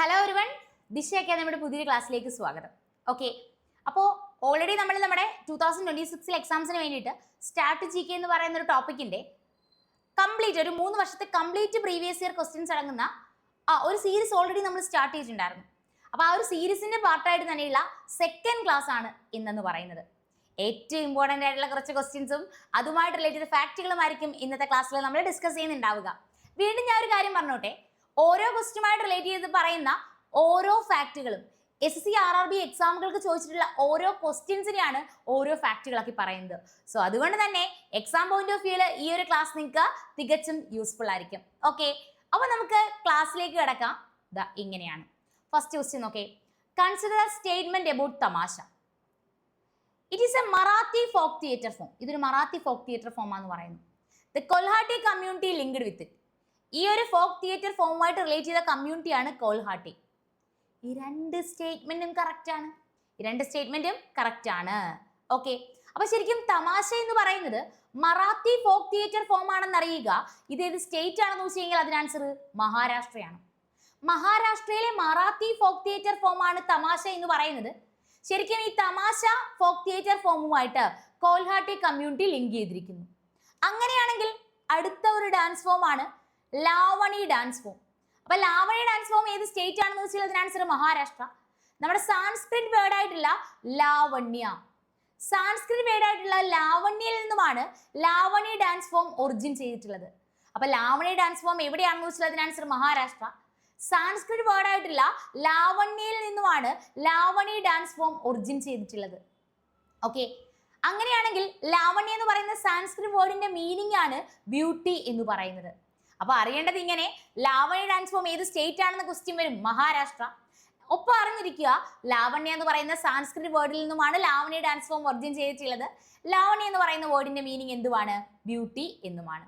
Hello everyone, ദിശ അക്കാദമിയുടെ പുതിയ ക്ലാസ്സിലേക്ക് സ്വാഗതം. ഓക്കെ, അപ്പോൾ ഓൾറെഡി നമ്മൾ നമ്മുടെ 2026 എക്സാംസിന് വേണ്ടിയിട്ട് സ്റ്റാർട്ട് GK എന്ന് പറയുന്ന ഒരു ടോപ്പിക്കിന്റെ കംപ്ലീറ്റ് ഒരു 3 വർഷത്തെ കംപ്ലീറ്റ് പ്രീവിയസ് ഇയർ ക്വസ്റ്റ്യൻസ് അടങ്ങുന്ന ഒരു സീരീസ് ഓൾറെഡി നമ്മൾ സ്റ്റാർട്ട് ചെയ്തിട്ടുണ്ടായിരുന്നു. അപ്പോൾ ആ ഒരു സീരീസിന്റെ പാർട്ടായിട്ട് തന്നെയുള്ള സെക്കൻഡ് ക്ലാസ് ആണ് ഇന്നെന്ന് പറയുന്നത്. ഏറ്റവും ഇമ്പോർട്ടൻ്റ് ആയിട്ടുള്ള കുറച്ച് ക്വസ്റ്റ്യൻസും അതുമായിട്ട് റിലേറ്റ് ചെയ്ത ഫാക്റ്റുകളുമായിരിക്കും ഇന്നത്തെ ക്ലാസ്സിൽ നമ്മൾ ഡിസ്കസ് ചെയ്യുന്നുണ്ടാവുക. വീണ്ടും ഞാൻ ഒരു കാര്യം പറഞ്ഞോട്ടെ, ഓരോ ക്വസ്റ്റ്യനുമായിട്ട് റിലേറ്റ് ചെയ്ത് പറയുന്ന ഓരോ ഫാക്റ്റുകളും SSC RRB എക്സാമുകൾക്ക് ചോദിച്ചിട്ടുള്ള ഓരോ ക്വസ്റ്റ്യൻസിനെയാണ് ഓരോ ഫാക്റ്റുകളാക്കി പറയുന്നത്. സോ അതുകൊണ്ട് തന്നെ എക്സാം പോയിന്റ് ഓഫ് വ്യൂവിൽ ഈ ഒരു ക്ലാസ് നിങ്ങൾക്ക് തികച്ചും യൂസ്ഫുൾ ആയിരിക്കും. ഓക്കെ, അപ്പോൾ നമുക്ക് ക്ലാസ്സിലേക്ക് കിടക്കാം. ഇങ്ങനെയാണ് first question. Okay, consider a statement about Tamasha. It is a Marathi folk theatre form. ഇതൊരു മറാത്തി ഫോക്ക് തിയേറ്റർ ഫോം ആണെന്ന് പറയുന്നു. The Kolhati community linked with it. ഈ ഒരു ഫോക്ക് തിയേറ്റർ ഫോമുമായിട്ട് റിലേറ്റ് ചെയ്ത കമ്മ്യൂണിറ്റിയാണ് കൊൽഹാട്ടി. ഈ രണ്ട് സ്റ്റേറ്റ്മെന്റും കറക്റ്റ് ആണ്. ഓക്കെ, അപ്പൊ ശരിക്കും തമാശ എന്ന് പറയുന്നത് മറാത്തി ഫോക്ക് തിയേറ്റർ ഫോം ആണെന്ന് അറിയുക. ഇത് ഏത് സ്റ്റേറ്റ് ആണെന്ന് വെച്ച് കഴിഞ്ഞാൽ അതിന് ആൻസർ മഹാരാഷ്ട്രയാണ്. മഹാരാഷ്ട്രയിലെ മറാത്തി ഫോക്ക് തിയേറ്റർ ഫോം ആണ് തമാശ എന്ന് പറയുന്നത്. ശരിക്കും ഈ തമാശ ഫോക്ക് തിയേറ്റർ ഫോമുമായിട്ട് കൊൽഹാട്ടി കമ്മ്യൂണിറ്റി ലിങ്ക് ചെയ്തിരിക്കുന്നു. അങ്ങനെയാണെങ്കിൽ അടുത്ത ഒരു ഡാൻസ് ഫോം ആണ് ലാവണി ഡാൻസ് ഫോം. അപ്പൊ ലാവണി ഡാൻസ് ഫോം ഏത് സ്റ്റേറ്റ് ആണെന്ന് വെച്ചാൽ അതിന് ആൻസർ മഹാരാഷ്ട്ര. നമ്മുടെ സാൻസ്ക്രിറ്റ് വേർഡ് ആയിട്ടുള്ള ലാവണ്യയിൽ നിന്നുമാണ് ലാവണി ഡാൻസ് ഫോം ഒറിജിൻ ചെയ്തിട്ടുള്ളത്. അപ്പൊ ലാവണി ഡാൻസ് ഫോം എവിടെയാണെന്ന് വെച്ചാൽ അതിന് ആൻസർ മഹാരാഷ്ട്ര. സാൻസ്ക്രിറ്റ് വേർഡ് ആയിട്ടുള്ള ലാവണ്യയിൽ നിന്നുമാണ് ലാവണി ഡാൻസ് ഫോം ഒറിജിൻ ചെയ്തിട്ടുള്ളത്. ഓക്കെ, അങ്ങനെയാണെങ്കിൽ ലാവണ്യ എന്ന് പറയുന്ന സാൻസ്ക്രിറ്റ് വേർഡിന്റെ മീനിങ് ആണ് ബ്യൂട്ടി എന്ന് പറയുന്നത്. അപ്പൊ അറിയേണ്ടത് ഇങ്ങനെ, ലാവണ്യ ഡാൻസ് ഫോം ഏത് സ്റ്റേറ്റ് ആണെന്ന് ക്വസ്റ്റ്യൻ വരും, മഹാരാഷ്ട്ര. ഒപ്പം അറിഞ്ഞിരിക്കുക, ലാവണ്യ എന്ന് പറയുന്ന സാൻസ്ക്രിറ്റ് വേർഡിൽ നിന്നുമാണ് ലാവണ്യ ഡാൻസ് ഫോം ഒറിജിൻ ചെയ്തിട്ടുള്ളത്. ലാവണ്യ എന്ന് പറയുന്ന വേർഡിന്റെ മീനിങ് എന്തുമാണ്? ബ്യൂട്ടി എന്നുമാണ്.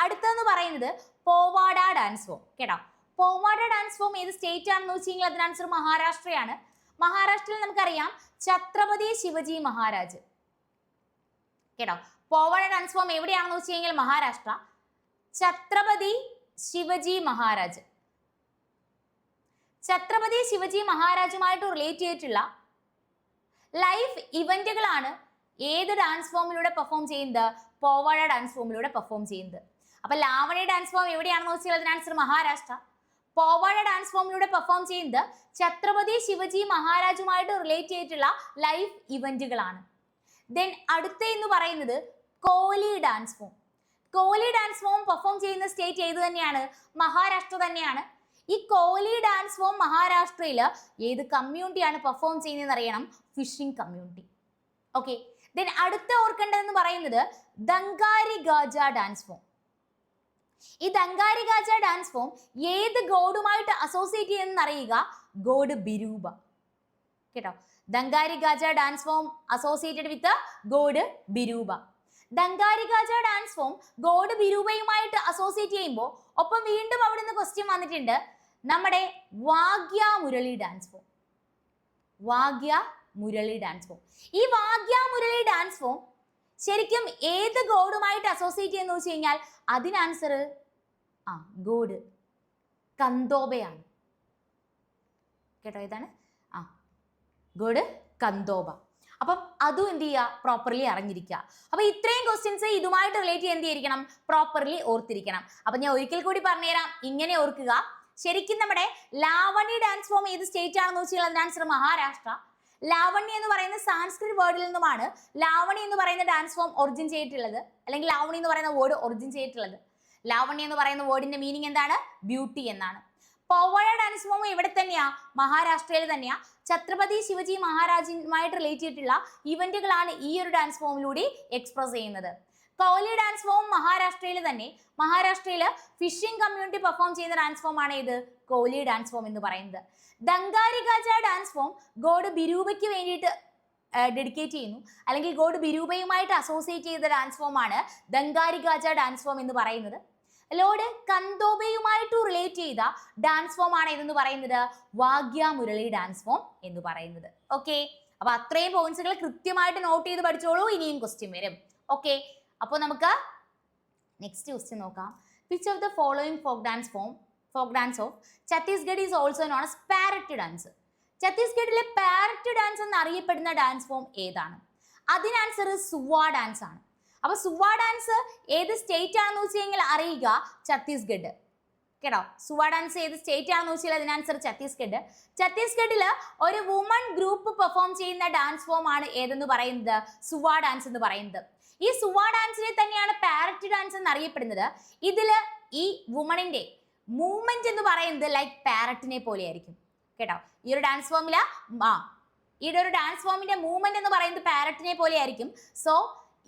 അടുത്തെന്ന് പറയുന്നത് പോവാഡ ഡാൻസ് ഫോം. കേട്ടോ, പോവാഡ ഡാൻസ് ഫോം ഏത് സ്റ്റേറ്റ് ആണെന്ന് വെച്ച് കഴിഞ്ഞാൽ അതിന് ആൻസർ മഹാരാഷ്ട്രയാണ്. മഹാരാഷ്ട്രയിൽ നമുക്കറിയാം ഛത്രപതി ശിവജി മഹാരാജ്. കേട്ടോ, പോവാഡ ഡാൻസ് ഫോം എവിടെയാണെന്ന് വെച്ച് കഴിഞ്ഞാൽ മഹാരാഷ്ട്ര. ഛത്രപതി ശിവജി മഹാരാജുമായിട്ട് റിലേറ്റ് ചെയ്തിട്ടുള്ള ലൈഫ് ഇവന്റുകളാണ് ഏത് ഡാൻസ് ഫോമിലൂടെ പെർഫോം ചെയ്യുന്നത്? പോവാഡ ഡാൻസ് ഫോമിലൂടെ പെർഫോം ചെയ്യുന്നത്. അപ്പൊ ലാവണി ഡാൻസ് ഫോം എവിടെയാണെന്ന് വെച്ചാൽ അതിന് ആൻസർ മഹാരാഷ്ട്ര. പോവാഡ ഡാൻസ് ഫോമിലൂടെ പെർഫോം ചെയ്യുന്നത് ഛത്രപതി ശിവജി മഹാരാജുമായിട്ട് റിലേറ്റ് ചെയ്തിട്ടുള്ള ലൈഫ് ഇവന്റുകളാണ്. ദെൻ അടുത്ത എന്ന് പറയുന്നത് Kohli dance form. Kohli dance form perform ചെയ്യുന്ന സ്റ്റേറ്റ് ഏത് തന്നെയാണ്? മഹാരാഷ്ട്ര തന്നെയാണ്. ഈ കോലി ഡാൻസ് ഫോം മഹാരാഷ്ട്രയിൽ ഏത് കമ്മ്യൂണിറ്റിയാണ് പെർഫോം ചെയ്യുന്നതെന്ന് അറിയണം? Phishing community. ഓക്കെ, ദെൻ അടുത്ത ഓർക്കേണ്ടതെന്ന് പറയുന്നത് ദങ്കാരി ഗാജ ഡാൻസ് ഫോം. ഈ ദങ്കാരി ഗാജ ഡാൻസ് ഫോം ഏത് ഗോഡുമായിട്ട് അസോസിയേറ്റ് ചെയ്യുന്നതെന്ന് അറിയുക? ഗോഡ് ബിരൂപ. കേട്ടോ, Dhangari Gaja dance form associated with god Birupa. Dhangari Gaja dance form god ബിരൂപയുമായിട്ട് അസോസിയേറ്റ് ചെയ്യുമ്പോൾ ഒപ്പം വീണ്ടും അവിടെ നിന്ന് ക്വസ്റ്റ്യൻ വന്നിട്ടുണ്ട് നമ്മുടെ വാഗ്യ മുരളി ഡാൻസ് ഫോം. ഈ വാഗ്യ മുരളി ഡാൻസ് ഫോം ശരിക്കും ഏത് ഗോഡുമായിട്ട് അസോസിയേറ്റ് ചെയ്യുന്നു വെച്ച് കഴിഞ്ഞാൽ അതിന് ആൻസർ ഗോഡ് കന്തോബയാണ്. കേട്ടോ, ഇതാണ് ഗോഡ് കന്തോബ. അപ്പം അതും എന്ത് ചെയ്യുക? പ്രോപ്പർലി അറിഞ്ഞിരിക്കുക. അപ്പൊ ഇത്രയും ക്വസ്റ്റ്യൻസ് ഇതുമായിട്ട് റിലേറ്റ് ചെയ്ത് എന്ത് ചെയ്തിരിക്കണം? പ്രോപ്പർലി ഓർത്തിരിക്കണം. അപ്പൊ ഞാൻ ഒരിക്കൽ കൂടി പറഞ്ഞുതരാം, ഇങ്ങനെ ഓർക്കുക. ശരിക്കും നമ്മുടെ ലാവണി ഡാൻസ് ഫോം ഏത് സ്റ്റേറ്റ് ആണെന്ന് വെച്ചാൽ അതിന്റെ ആൻസർ മഹാരാഷ്ട്ര. ലാവണ്യ എന്ന് പറയുന്ന സാൻസ്ക്രിറ്റ് വേർഡിൽ നിന്നുമാണ് ലാവണി എന്ന് പറയുന്ന ഡാൻസ് ഫോം ഒറിജിൻ ചെയ്തിട്ടുള്ളത്, അല്ലെങ്കിൽ ലാവണി എന്ന് പറയുന്ന വേർഡ് ഒറിജിൻ ചെയ്തിട്ടുള്ളത്. ലാവണ്യ എന്ന് പറയുന്ന വേർഡിന്റെ മീനിങ് എന്താണ്? ബ്യൂട്ടി എന്നാണ്. പോവാഡ ഡാൻസ് ഫോം ഇവിടെ തന്നെയാ? മഹാരാഷ്ട്രയിൽ തന്നെയാ. ഛത്രപതി ശിവജി മഹാരാജുമായിട്ട് റിലേറ്റ് ചെയ്തിട്ടുള്ള ഇവന്റുകളാണ് ഈ ഒരു ഡാൻസ് ഫോമിലൂടെ എക്സ്പ്രസ് ചെയ്യുന്നത്. കോലി ഡാൻസ് ഫോം മഹാരാഷ്ട്രയിൽ തന്നെ. മഹാരാഷ്ട്രയിൽ ഫിഷിംഗ് കമ്മ്യൂണിറ്റി പെർഫോം ചെയ്യുന്ന ഡാൻസ് ഫോം ആണ് ഇത് കോലി ഡാൻസ് ഫോം എന്ന് പറയുന്നത്. ദങ്കാരി ഗാജ ഡാൻസ് ഫോം ഗോഡ് ബിരൂപയ്ക്ക് വേണ്ടിയിട്ട് ഡെഡിക്കേറ്റ് ചെയ്യുന്നു, അല്ലെങ്കിൽ ഗോഡ് ബിരൂപയുമായിട്ട് അസോസിയേറ്റ് ചെയ്ത ഡാൻസ് ഫോം ആണ് ദങ്കാരി ഗാജ ഡാൻസ് ഫോം എന്ന് പറയുന്നത്. ലോഡ് കന്തോബയുമായിട്ട് റിലേറ്റ് ചെയ്ത ഡാൻസ് ഫോം ആണ് ഇതെന്ന് പറയുന്നത് വാഗ്യ മുരളി ഡാൻസ് ഫോം എന്ന് പറയുന്നത്. ഓക്കെ, അപ്പൊ അത്രയും പോയിന്റ്സുകൾ കൃത്യമായിട്ട് നോട്ട് ചെയ്ത് പഠിച്ചോളൂ. ഇനിയും ക്വസ്റ്റ്യൻ വരും. ഓക്കെ, അപ്പോൾ നമുക്ക് നെക്സ്റ്റ് ക്വസ്റ്റ്യൻ നോക്കാം. Which of the following folk dance form folk dance of Chhattisgarh is also known as parrot dance. ഛത്തീസ്ഗഡിലെ പാരറ്റ് ഡാൻസ് എന്നറിയപ്പെടുന്ന ഡാൻസ് ഫോം ഏതാണ്? അതിന് ആൻസർ സുവാ ഡാൻസ് ആണ്. അപ്പൊ സുവാ ഡാൻസ് ഏത് സ്റ്റേറ്റ് ആണെന്ന് വെച്ച് കഴിഞ്ഞാൽ അറിയുക, ഛത്തീസ്ഗഡ്. കേട്ടോ, സുവാ ഡാൻസ് ഏത് സ്റ്റേറ്റ് ആണെന്ന് വെച്ചാൽ അതിന് ആൻസർ ഛത്തീസ്ഗഡ്. ഛത്തീസ്ഗഡില് ഒരു വുമൺ ഗ്രൂപ്പ് പെർഫോം ചെയ്യുന്ന ഡാൻസ് ഫോം ആണ് ഏതെന്ന് പറയുന്നത്? സുവാ ഡാൻസ് എന്ന് പറയുന്നത്. ഈ സുവാ ഡാൻസിനെ തന്നെയാണ് പാരറ്റ് ഡാൻസ് എന്ന് അറിയപ്പെടുന്നത്. ഇതില് ഈ വുമണിന്റെ മൂവ്മെന്റ് എന്ന് പറയുന്നത് ലൈക്ക് പാരറ്റിനെ പോലെ ആയിരിക്കും. കേട്ടോ, ഈ ഒരു ഡാൻസ് ഫോമില് ഒരു ഡാൻസ് ഫോമിന്റെ മൂവ്മെന്റ് എന്ന് പറയുന്നത് പാരറ്റിനെ പോലെ ആയിരിക്കും. സോ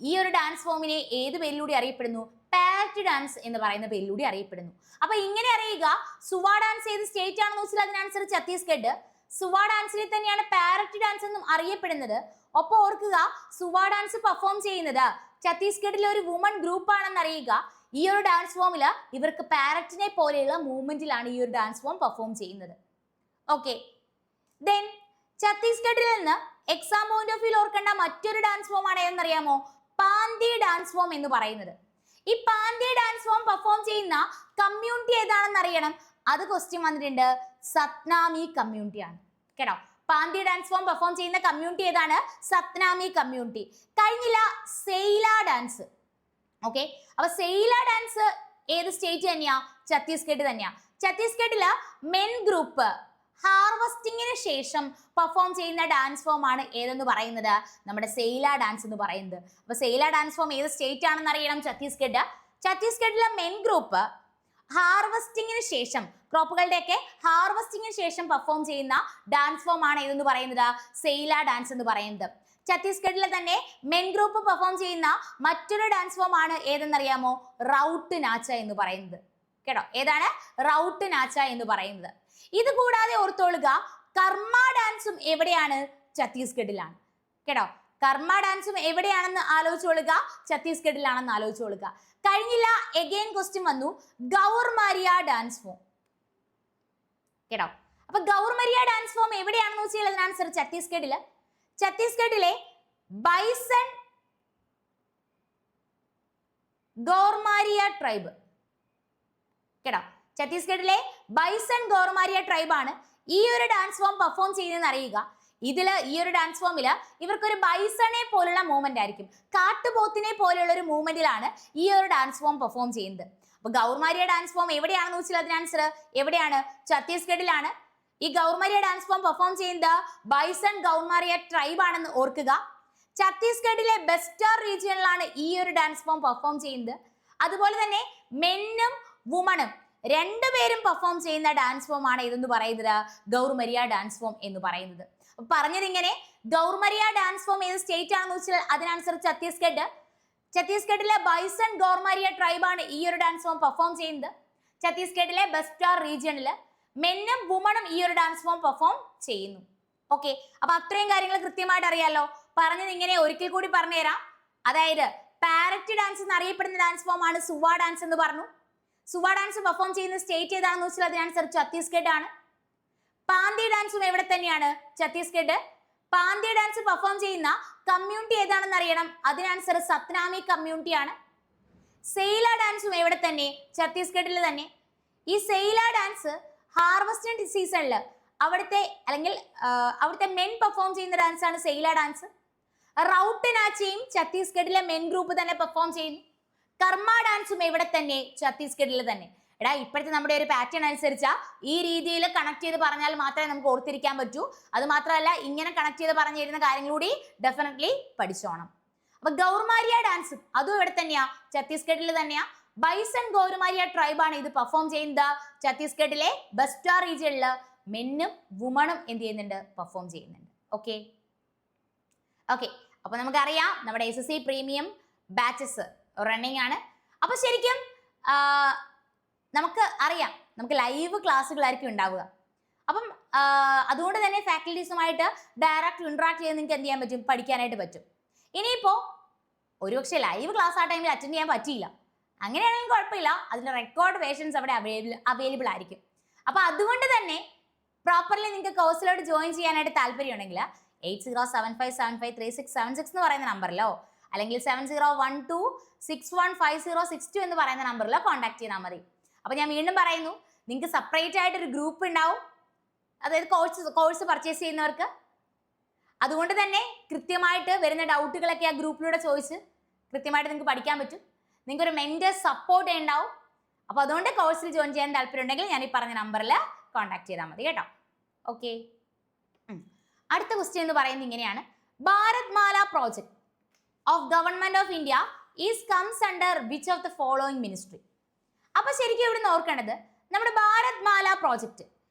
ഈ ഒരു ഡാൻസ് ഫോമിനെ ഏത് പേരിലൂടെ അറിയപ്പെടുന്നു? പാരറ്റ് ഡാൻസ് എന്ന് പറയുന്ന പേരിലൂടെ അറിയപ്പെടുന്നു. അപ്പൊ ഇങ്ങനെ അറിയുക, സുവാ ഡാൻസ് ഏത് സ്റ്റേറ്റ് ആണെന്ന് വെച്ചാൽ അതിന് ആൻസർ ഛത്തീസ്ഗഡ്. സുവാ ഡാൻസിനെ തന്നെയാണ് പാരറ്റ് ഡാൻസ് എന്നും അറിയപ്പെടുന്നത്. ഒപ്പം ഓർക്കുക, സുവാ ഡാൻസ് പെർഫോം ചെയ്യുന്നത് ഛത്തീസ്ഗഡിലെ ഒരു വുമൺ ഗ്രൂപ്പ് ആണെന്ന് അറിയുക. ഈ ഒരു ഡാൻസ് ഫോമില് ഇവർക്ക് പാരറ്റിനെ പോലെയുള്ള മൂവ്മെന്റിലാണ് ഈ ഒരു ഡാൻസ് ഫോം പെർഫോം ചെയ്യുന്നത്. ഓക്കെ, ദെൻ ഛത്തീസ്ഗഡിൽ നിന്ന് എക്സാം പോയിന്റ് ഓഫ് വ്യൂ ഓർക്കേണ്ട മറ്റൊരു ഡാൻസ് ഫോം ആണ് ഏതെന്നറിയാമോ? പാന്തി ഡാൻസ് ഫോം എന്ന് പറയുന്നത്. ഈ പാന്തി ഡാൻസ് ഫോം പെർഫോം ചെയ്യുന്ന കമ്മ്യൂണിറ്റി ഏതാണെന്ന് അറിയണം. അത് ക്വസ്റ്റ്യൻ വന്നിട്ടുണ്ട്. സത്നാമി കമ്മ്യൂണിറ്റി ആണ്. കേട്ടോ, പാന്തി ഡാൻസ് ഫോം പെർഫോം ചെയ്യുന്ന കമ്മ്യൂണിറ്റി ഏതാണ്? സത്നാമി കമ്മ്യൂണിറ്റി. കഴിഞ്ഞില്ല സെയില ഡാൻസ്. ഓക്കെ, അപ്പൊ സെയില ഡാൻസ് ഏത് സ്റ്റേറ്റ് തന്നെയാ? ഛത്തീസ്ഗഡ് തന്നെയാ. ഛത്തീസ്ഗഡില് മെൻ ഗ്രൂപ്പ് ഹാർവസ്റ്റിങ്ങിന് ശേഷം പെർഫോം ചെയ്യുന്ന ഡാൻസ് ഫോം ആണ് ഏതെന്ന് പറയുന്നത്? നമ്മുടെ സെയില ഡാൻസ് എന്ന് പറയുന്നത്. അപ്പൊ സെയില ഡാൻസ് ഫോം ഏത് സ്റ്റേറ്റ് ആണെന്ന് അറിയണം. ഛത്തീസ്ഗഡ്. ഛത്തീസ്ഗഡിലെ മെൻ ഗ്രൂപ്പ് ഹാർവസ്റ്റിങ്ങിന് ശേഷം, ക്രോപ്പുകളുടെയൊക്കെ ഹാർവസ്റ്റിങ്ങിന് ശേഷം പെർഫോം ചെയ്യുന്ന ഡാൻസ് ഫോം ആണ് ഏതെന്ന് പറയുന്നത്? സെയില ഡാൻസ് എന്ന് പറയുന്നത്. ഛത്തീസ്ഗഡിലെ തന്നെ മെൻ ഗ്രൂപ്പ് പെർഫോം ചെയ്യുന്ന മറ്റൊരു ഡാൻസ് ഫോം ആണ് ഏതെന്നറിയാമോ? റൗട്ട് നാച്ച എന്ന് പറയുന്നത്. കേട്ടോ, ഏതാണ്? റൗട്ട് നാച്ച എന്ന് പറയുന്നത്. ഇത് കൂടാതെ ഓർത്തോളുക, കർമ്മ ഡാൻസും എവിടെയാണ്? ഛത്തീസ്ഗഡിലാണ്. കേട്ടോ, കർമ്മ ഡാൻസും എവിടെയാണെന്ന് ആലോചിച്ചോളുക, ഛത്തീസ്ഗഡിലാണെന്ന് ആലോചിച്ചോളുക. കഴിഞ്ഞില്ല, എഗെയിൻ ക്വസ്റ്റ്യൻ വന്നു, ഗൗർമാരിയ ഡാൻസ് ഫോം. കേട്ടോ, അപ്പൊ ഗൗർമാരിയ ഡാൻസ് ഫോം എവിടെയാണെന്ന് വെച്ചാൽ അതിന് ആൻസർ ഛത്തീസ്ഗഡില്. ഛത്തീസ്ഗഡിലെ ബൈസൺ ഗോർമാരിയ ട്രൈബ്. കേട്ടോ, ഛത്തീസ്ഗഡിലെ ബൈസൺ ഗോർമാരിയ ട്രൈബ് ആണ് ഈ ഒരു ഡാൻസ് ഫോം പെർഫോം ചെയ്യുന്നതെന്ന് അറിയുക. ഈ ഒരു ഡാൻസ് ഫോമില് ഇവർക്കൊരു ബൈസണെ പോലുള്ള മൂവ്മെന്റ് ആയിരിക്കും. കാട്ടുപോത്തിനെ പോലെയുള്ള ഒരു മൂവ്മെന്റിലാണ് ഈ ഒരു ഡാൻസ് ഫോം പെർഫോം ചെയ്യുന്നത്. അപ്പൊ ഗൗർമാരിയ ഡാൻസ് ഫോം എവിടെയാണെന്ന് വെച്ചാൽ അതിന് ആൻസർ എവിടെയാണ്? ഛത്തീസ്ഗഡിലാണ്. ഈ ഗൗർമാരിയ ഡാൻസ് ഫോം പെർഫോം ചെയ്യുന്നത് ബൈസൺ ഗൗർമാരിയ ട്രൈബ് ആണെന്ന് ഓർക്കുക. ഛത്തീസ്ഗഡിലെ ബെസ്റ്റർ റീജിയനിലാണ് ഈ ഒരു ഡാൻസ് ഫോം പെർഫോം ചെയ്യുന്നത്. അതുപോലെ തന്നെ മെന്നും വുമണും രണ്ടുപേരും പെർഫോം ചെയ്യുന്ന ഡാൻസ് ഫോം ആണ് ഇതെന്ന് പറയുന്നത് ഗൗർമാരിയ ഡാൻസ് ഫോം എന്ന് പറയുന്നത്. പറഞ്ഞത് ഇങ്ങനെ, ഗൗർമാരിയ ഡാൻസ് ഫോം ഏത് സ്റ്റേറ്റ് ആണെന്ന് വെച്ചാൽ അതിന് ആൻസർ ഛത്തീസ്ഗഡ്. ഛത്തീസ്ഗഡിലെ ബൈസൺ ഗോർമാരിയ ട്രൈബ് ആണ് ഈ ഒരു ഡാൻസ് ഫോം പെർഫോം ചെയ്യുന്നത്. ഛത്തീസ്ഗഡിലെ ബെസ്റ്റാർ റീജിയനില് മെന്നും വുമണും ഈ ഒരു ഡാൻസ് ഫോം പെർഫോം ചെയ്യുന്നു. ഓക്കെ, അപ്പൊ അത്രയും കാര്യങ്ങൾ കൃത്യമായിട്ട് അറിയാലോ. പറഞ്ഞത് ഇങ്ങനെ ഒരിക്കൽ കൂടി പറഞ്ഞുതരാം. അതായത് പാരറ്റ് ഡാൻസ് എന്നറിയപ്പെടുന്ന ഡാൻസ് ഫോം ആണ് സുവാ ഡാൻസ് എന്ന് പറഞ്ഞു. സുവാ ഡാൻസ് പെർഫോം ചെയ്യുന്ന സ്റ്റേറ്റ് ഏതാണെന്ന് വെച്ചാൽ അതിന് ആൻസർ ഛത്തീസ്ഗഡ് ആണ്. പാന്തി ഡാൻസും എവിടെ തന്നെയാണ്? ഛത്തീസ്ഗഡ്. പാന്തി ഡാൻസ് പെർഫോം ചെയ്യുന്ന കമ്മ്യൂണിറ്റി ഏതാണെന്ന് അറിയണം. അതിന് ആൻസർ സത്നാമി കമ്മ്യൂണിറ്റി ആണ്. സെയില ഡാൻസും എവിടെ തന്നെ? ഛത്തീസ്ഗഡിൽ തന്നെ. ഈ സെയില ഡാൻസ് ഹാർവസ്റ്റിംഗ് സീസണിൽ അവിടുത്തെ മെൻ പെർഫോം ചെയ്യുന്ന ഡാൻസ് ആണ് സെയില ഡാൻസ്. റൗട്ട് നാച്ചയും ഛത്തീസ്ഗഡിലെ മെൻ ഗ്രൂപ്പ് തന്നെ പെർഫോം ചെയ്യുന്നു. കർമ്മ ഡാൻസും എവിടെ തന്നെ? ഛത്തീസ്ഗഡിൽ തന്നെ. എടാ, ഇപ്പോഴത്തെ നമ്മുടെ ഒരു പാറ്റേൺ അനുസരിച്ചാ ഈ രീതിയിൽ കണക്ട് ചെയ്ത് പറഞ്ഞാൽ മാത്രമേ നമുക്ക് ഓർത്തിരിക്കാൻ പറ്റൂ. അത് മാത്രമല്ല, ഇങ്ങനെ കണക്ട് ചെയ്ത് പറഞ്ഞു തരുന്ന കാര്യങ്ങളൂടി ഡെഫിനറ്റ്ലി പഠിച്ചോണം. അപ്പൊ ഗൗർമാരിയ ഡാൻസും അതും എവിടെ തന്നെയാ? ഛത്തീസ്ഗഡിൽ തന്നെയാ. ബൈസൺ ഗൗർമാരിയ ട്രൈബ് ആണ് ഇത് പെർഫോം ചെയ്യുന്നത്. ഛത്തീസ്ഗഡിലെ ബെസ്റ്റാർ റീജിയനില് മെന്നും വുമണും എന്ത് ചെയ്യുന്നുണ്ട്? പെർഫോം ചെയ്യുന്നുണ്ട്. ഓക്കെ, അപ്പൊ നമുക്കറിയാം നമ്മുടെ SSC പ്രീമിയം ബാച്ചസ് റണ്ണിങ് ആണ്. അപ്പൊ ശരിക്കും നമുക്ക് അറിയാം, നമുക്ക് ലൈവ് ക്ലാസ്സുകളായിരിക്കും ഉണ്ടാവുക. അപ്പം അതുകൊണ്ട് തന്നെ ഫാക്കൽറ്റീസുമായിട്ട് ഡയറക്റ്റ് ഇന്ററാക്ട് ചെയ്ത് നിങ്ങൾക്ക് എന്ത് ചെയ്യാൻ പറ്റും? പഠിക്കാനായിട്ട് പറ്റും. ഇനിയിപ്പോൾ ഒരുപക്ഷെ ലൈവ് ക്ലാസ് ആ ടൈമിൽ അറ്റൻഡ് ചെയ്യാൻ പറ്റിയില്ല, അങ്ങനെയാണെങ്കിൽ കുഴപ്പമില്ല, അതിൻ്റെ റെക്കോർഡ് വേർഷൻസ് അവിടെ അവൈലബിൾ ആയിരിക്കും. അപ്പോൾ അതുകൊണ്ട് തന്നെ പ്രോപ്പർലി നിങ്ങൾക്ക് കോഴ്സിലോട്ട് ജോയിൻ ചെയ്യാനായിട്ട് താല്പര്യമുണ്ടെങ്കിൽ 8075753676 എന്ന് പറയുന്ന നമ്പറിലോ അല്ലെങ്കിൽ 7012615062 എന്ന് പറയുന്ന നമ്പറിലോ കോൺടാക്ട് ചെയ്താൽ മതി. അപ്പോൾ ഞാൻ വീണ്ടും പറയുന്നു, നിങ്ങൾക്ക് സെപ്പറേറ്റ് ആയിട്ട് ഒരു ഗ്രൂപ്പ് ഉണ്ടാവും, അതായത് കോഴ്സ് പർച്ചേസ് ചെയ്യുന്നവർക്ക്. അതുകൊണ്ട് തന്നെ കൃത്യമായിട്ട് വരുന്ന ഡൗട്ടുകളൊക്കെ ആ ഗ്രൂപ്പിലൂടെ ചോദിച്ച് കൃത്യമായിട്ട് നിങ്ങൾക്ക് പഠിക്കാൻ പറ്റും. നിങ്ങൾക്ക് ഒരു മെന്റർ സപ്പോർട്ട് ഉണ്ടാവും. അപ്പോൾ അതുകൊണ്ട് കോഴ്സിൽ ജോയിൻ ചെയ്യാൻ താല്പര്യം ഉണ്ടെങ്കിൽ ഞാൻ ഈ പറഞ്ഞ നമ്പറിൽ കോൺടാക്ട് ചെയ്താൽ മതി കേട്ടോ. ഓക്കെ, അടുത്ത ക്വസ്റ്റ്യൻ എന്ന് പറയുന്നത് ഇങ്ങനെയാണ്. Bharat Mala project of government of India is comes under which of the following ministry? അപ്പൊ ശരിക്കും ഇവിടെ ഓർക്കേണ്ടത് നമ്മുടെ ഭാരത് മാല പ്രോജക്റ്റ്,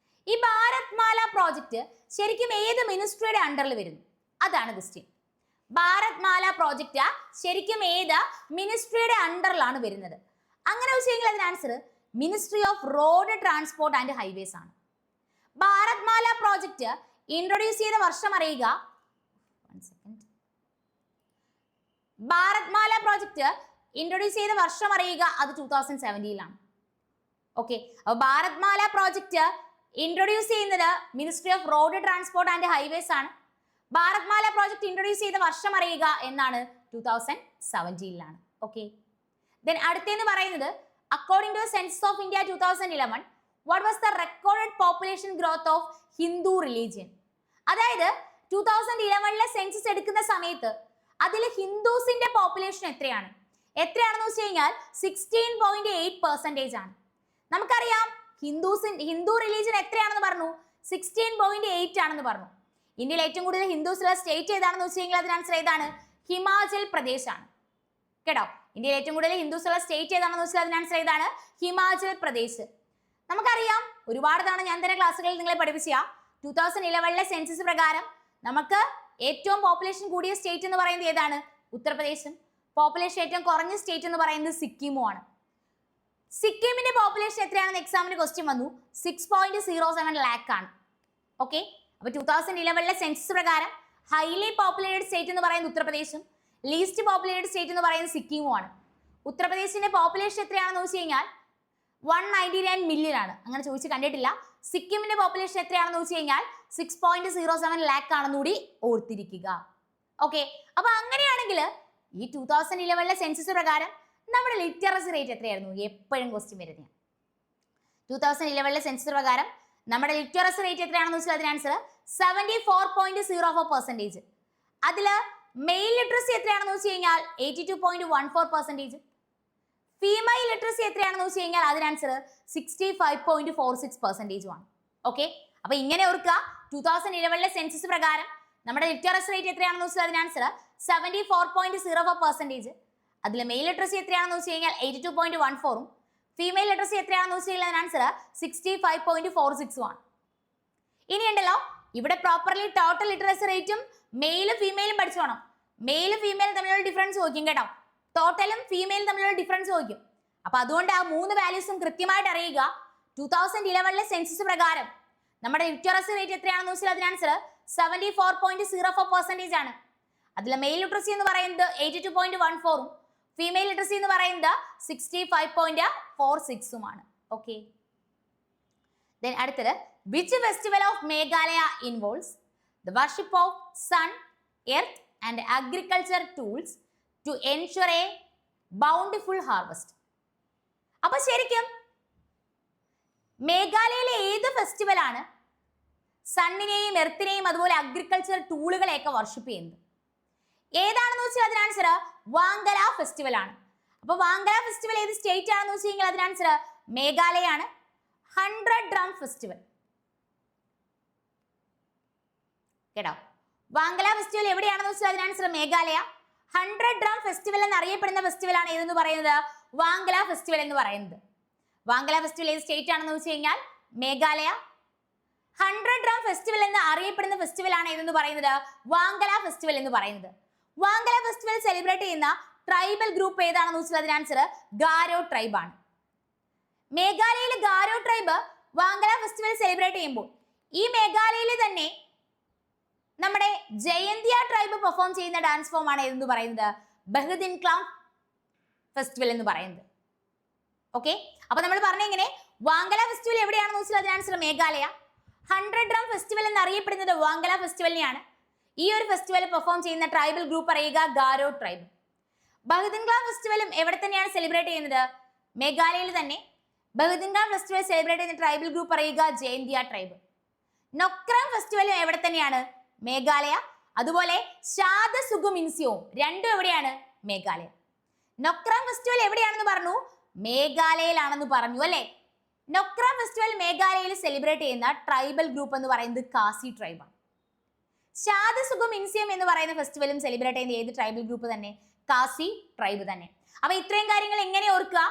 ഈ ഭാരത് മാല പ്രോജക്റ്റ് ശരിക്കും ഏത് മിനിസ്ട്രിയുടെ അണ്ടറിൽ വരുന്നു? അതാണ് ക്വസ്റ്റ്യൻ. ഭാരത് മാല പ്രോജക്റ്റ് ശരിക്കും ഏത് മിനിസ്ട്രിയുടെ അണ്ടറിലാണ് വരുന്നത്? അങ്ങനെ വെച്ചെങ്കിൽ അതിന് answer ministry off road transport and highways ആണ്. ഭാരത് മാല പ്രോജക്റ്റ് ഇൻട്രൊഡ്യൂസ് ചെയ്ത വർഷം അറിയുക. ഭാരത് മാല പ്രോജക്റ്റ് ഇൻട്രൊഡ്യൂസ് ചെയ്ത വർഷം അറിയുക. അത് 2017 ഓക്കെ. അപ്പൊ ഭാരത് മാല പ്രോജക്റ്റ് ഇൻട്രൊഡ്യൂസ് ചെയ്യുന്നത് ministry off road transport and highways ആണ്. ഭാരത് മാല പ്രോജക്റ്റ് ഇൻട്രൊഡ്യൂസ് ചെയ്ത വർഷം അറിയുക എന്നാണ് 2017 ഓക്കെ. ദെൻ അടുത്തെന്ന് പറയുന്നത് according to census of India 2011 what was the recorded population growth of Hindu religion? അതായത് 2011 സെൻസസ് എടുക്കുന്ന സമയത്ത് അതിൽ ഹിന്ദുസിന്റെ പോപ്പുലേഷൻ എത്രയാണെന്ന് വെച്ച് കഴിഞ്ഞാൽ 16.8% ആണ്. നമുക്കറിയാം ഹിന്ദു റിലീജിയൻ എത്രയാണെന്ന് പറഞ്ഞു? 16.8 ആണെന്ന് പറഞ്ഞു. ഇന്ത്യയിൽ ഏറ്റവും കൂടുതൽ ഹിന്ദുസുള്ള സ്റ്റേറ്റ് ഏതാണെന്ന് വെച്ച് കഴിഞ്ഞാൽ അതിന് ആൻസർ ഏതാണ്? ഹിമാചൽ പ്രദേശ് ആണ് കേട്ടോ. ഇന്ത്യയിൽ ഏറ്റവും കൂടുതൽ ഹിന്ദുസുള്ള സ്റ്റേറ്റ് ഏതാണെന്ന് വെച്ചാൽ അതിന് ആൻസർ ഏതാണ്? ഹിമാചൽ പ്രദേശ്. നമുക്കറിയാം, ഒരുപാട് തവണ ഞാൻ തന്നെ ക്ലാസ്സുകളിൽ നിങ്ങളെ പഠിപ്പിച്ച 2011 സെൻസസ് പ്രകാരം നമുക്ക് ഏറ്റവും പോപ്പുലേഷൻ കൂടിയ സ്റ്റേറ്റ് എന്ന് പറയുന്നത് ഏതാണ്? ഉത്തർപ്രദേശും. പോപ്പുലേഷൻ ഏറ്റവും കുറഞ്ഞ സ്റ്റേറ്റ് എന്ന് പറയുന്നത് സിക്കിമും ആണ്. സിക്കിമിന്റെ പോപ്പുലേഷൻ എത്രയാണെന്ന് എക്സാമിന് ക്വസ്റ്റ്യൻ വന്നു. 6.07 ലാക്ക് ആണ്. ഓക്കെ. അപ്പൊ 2011 സെൻസസ് പ്രകാരം ഹൈലി പോപ്പുലേറ്റഡ് സ്റ്റേറ്റ് എന്ന് പറയുന്നത് ഉത്തർപ്രദേശും ലീസ്റ്റ് പോപ്പുലേറ്റഡ് സ്റ്റേറ്റ് എന്ന് പറയുന്നത് സിക്കിമും ആണ്. ഉത്തർപ്രദേശിന്റെ പോപ്പുലേഷൻ എത്രയാണെന്ന് വെച്ച് കഴിഞ്ഞാൽ 199 മില്യൺ ആണ്. അങ്ങനെ ചോദിച്ച് കണ്ടിട്ടില്ല. സിക്കിമിന്റെ പോപ്പുലേഷൻ എത്രയാണെന്ന് വെച്ച് കഴിഞ്ഞാൽ 6.07 ലാക്ക് ആണെന്നുകൂടി ഓർത്തിരിക്കുക. ഓക്കെ. അപ്പൊ അങ്ങനെയാണെങ്കിൽ ഈ 2011 സെൻസസ് പ്രകാരം നമ്മുടെ ലിറ്ററസി റേറ്റ് എത്രയായിരുന്നു? എപ്പോഴും ക്വസ്റ്റ്യൻ വരുന്നത്. 2011 സെൻസസ് പ്രകാരം നമ്മുടെ ലിറ്ററസി റേറ്റ് എത്രയാണെന്ന് വെച്ചാൽ അതിന് ആൻസർ 74.04%. അതില് മെയിൽ ലിറ്ററസി എത്രയാണെന്ന് വെച്ച് കഴിഞ്ഞാൽ 82.14%. ഫീമെയിൽ ലിറ്ററസി എത്രയാണെന്ന് വെച്ച് കഴിഞ്ഞാൽ അതിന് ആൻസർ 65.46% ആണ്. ഓക്കെ. അപ്പൊ ഇങ്ങനെ ഓർക്കുക, 2011 സെൻസസ് പ്രകാരം നമ്മുടെ ലിറ്ററസി റേറ്റ് എത്രയാണെന്ന് വെച്ചാൽ അതിന് ആൻസർ 74.04%. അതിൽ മെയിൽ ലിറ്ററസി എത്രയാണെന്ന് വെച്ച് കഴിഞ്ഞാൽ 82.14ഉം ഫീമെയിൽ ലിറ്ററസി എത്രയാണെന്ന് വെച്ച് കഴിഞ്ഞാൽ അതിന് ആൻസർ 65.46ഉം ആണ്. ഇനിയുണ്ടല്ലോ, ഇവിടെ പ്രോപ്പർലി ടോട്ടൽ ലിറ്ററസി റേറ്റും മെയിലും ഫീമെയിലും പഠിച്ചോണം. മെയിലും ഫീമെയിലും തമ്മിലുള്ള ഡിഫറൻസ് ചോദിക്കും കേട്ടോ. ടോട്ടലും ഫീമെയിലും തമ്മിലുള്ള ഡിഫറൻസ് ചോദിക്കും. അപ്പൊ അതുകൊണ്ട് ആ 3 വാല്യൂസും കൃത്യമായിട്ട് അറിയുക. 2011 സെൻസസ് പ്രകാരം നമ്മുടെ ലിറ്ററസി റേറ്റ് എത്രയാണെന്ന് വെച്ചാൽ അതിന് ആൻസർ 74.04% ആണ്. അതിലെ മെയിൽ ലിറ്ററസി എന്ന് പറയുന്നത് 82.14ഉം ഫീമെയിൽ ലിറ്ററസി എന്ന് പറയുന്നത് 65.46ഉം ആണ്. ഓക്കെ. ദെൻ അടുത്തത് which festival of Meghalaya involves the worship of sun, earth and agriculture tools to ensure a bountiful harvest? അപ്പൊ ശരിക്കും മേഘാലയയിലെ ഏത് ഫെസ്റ്റിവൽ ആണ് സണ്ണിനെയും എർത്തിനെയും അതുപോലെ അഗ്രികൾച്ചർ ടൂളുകളെയൊക്കെ വർഷിപ്പ് ചെയ്യുന്നത്? ഏതാണെന്ന് വെച്ചാൽ അതിന് ആൻസർ വാങ്കല ഫെസ്റ്റിവൽ ആണ്. അപ്പൊ വാങ്കല ഫെസ്റ്റിവൽ ഏത് സ്റ്റേറ്റ് ആണെന്ന് വെച്ച് കഴിഞ്ഞാൽ അതിന് ആൻസർ മേഘാലയ ആണ്. 100 ഡ്രം ഫെസ്റ്റിവൽ കേട്ടോ. വാങ്കല ഫെസ്റ്റിവൽ എവിടെയാണെന്ന് വെച്ചാൽ അതിന് ആൻസർ മേഘാലയ. 100 ഡ്രം ഫെസ്റ്റിവൽ എന്നറിയപ്പെടുന്ന ഫെസ്റ്റിവൽ ആണ് ഏതെന്ന് പറയുന്നത്? വാങ്കല ഫെസ്റ്റിവൽ എന്ന് പറയുന്നത്. വാങ്കല ഫെസ്റ്റിവൽ ഏത് സ്റ്റേറ്റ് ആണെന്ന് വെച്ച് കഴിഞ്ഞാൽ മേഘാലയ. 100 ഡ്രം ഫെസ്റ്റിവൽ എന്ന് അറിയപ്പെടുന്ന ഫെസ്റ്റിവൽ ആണ് ഏതെന്ന് പറയുന്നത്? വാങ്കല ഫെസ്റ്റിവൽ എന്ന് പറയുന്നത്. വാങ്കല ഫെസ്റ്റിവൽ സെലിബ്രേറ്റ് ചെയ്യുന്ന ട്രൈബൽ ഗ്രൂപ്പ് ഏതാണെന്ന് വെച്ചാൽ അതിന് ആൻസർ ഗാരോ ട്രൈബ് ആണ്. മേഘാലയയിലെ ഗാരോ ട്രൈബ് വാങ്കല ഫെസ്റ്റിവൽ സെലിബ്രേറ്റ് ചെയ്യുമ്പോൾ ഈ മേഘാലയയിൽ തന്നെ നമ്മുടെ ജയന്തിയ ട്രൈബ് പെർഫോം ചെയ്യുന്ന ഡാൻസ് ഫോം ആണ് ഏതെന്ന് പറയുന്നത്? ബഹദിൻക്ലാം ഫെസ്റ്റിവൽ എന്ന് പറയുന്നത്. ഓക്കെ. അപ്പൊ നമ്മൾ പറഞ്ഞെങ്ങനെ വാങ്കല ഫെസ്റ്റിവൽ എവിടെയാണെന്ന് വെച്ചാൽ അതിന് ആൻസർ മേഘാലയ. 100 ഡ്രം ഫെസ്റ്റിവൽ എന്നറിയപ്പെടുന്നത് വാങ്കല ഫെസ്റ്റിവലിനെയാണ്. ഈ ഒരു ഫെസ്റ്റിവൽ പെർഫോം ചെയ്യുന്ന ട്രൈബൽ ഗ്രൂപ്പ് അറിയുക ഗാരോ ട്രൈബ്. ബഹദിൻക്ലാം ഫെസ്റ്റിവലും എവിടെ തന്നെയാണ് സെലിബ്രേറ്റ് ചെയ്യുന്നത്? മേഘാലയയിൽ തന്നെ. ബഹുദിൻഖാൻ ഫെസ്റ്റിവൽ സെലിബ്രേറ്റ് ചെയ്യുന്ന ട്രൈബൽ ഗ്രൂപ്പ് പറയുക ജയന്തിയ ട്രൈബ്. നൊക്രാം ഫെസ്റ്റിവലും എവിടെ തന്നെയാണ്? മേഘാലയ. അതുപോലെ ഷാദ സുഗുമിൻസിയവും രണ്ടും എവിടെയാണ്? മേഘാലയ. നൊക്രാം ഫെസ്റ്റിവൽ എവിടെയാണെന്ന് പറഞ്ഞു? മേഘാലയയിലാണെന്ന് പറഞ്ഞു അല്ലെ. നൊക്രാം ഫെസ്റ്റിവൽ മേഘാലയയിൽ സെലിബ്രേറ്റ് ചെയ്യുന്ന ട്രൈബൽ ഗ്രൂപ്പ് എന്ന് പറയുന്നത് കാസി ട്രൈബാണ്. ഷാദ സുഗുമിൻസിയം എന്ന് പറയുന്ന ഫെസ്റ്റിവലും സെലിബ്രേറ്റ് ചെയ്യുന്ന ഏത് ട്രൈബൽ ഗ്രൂപ്പ് തന്നെ? കാസി ട്രൈബ് തന്നെ. അപ്പൊ ഇത്രയും കാര്യങ്ങൾ എങ്ങനെ ഓർക്കുക?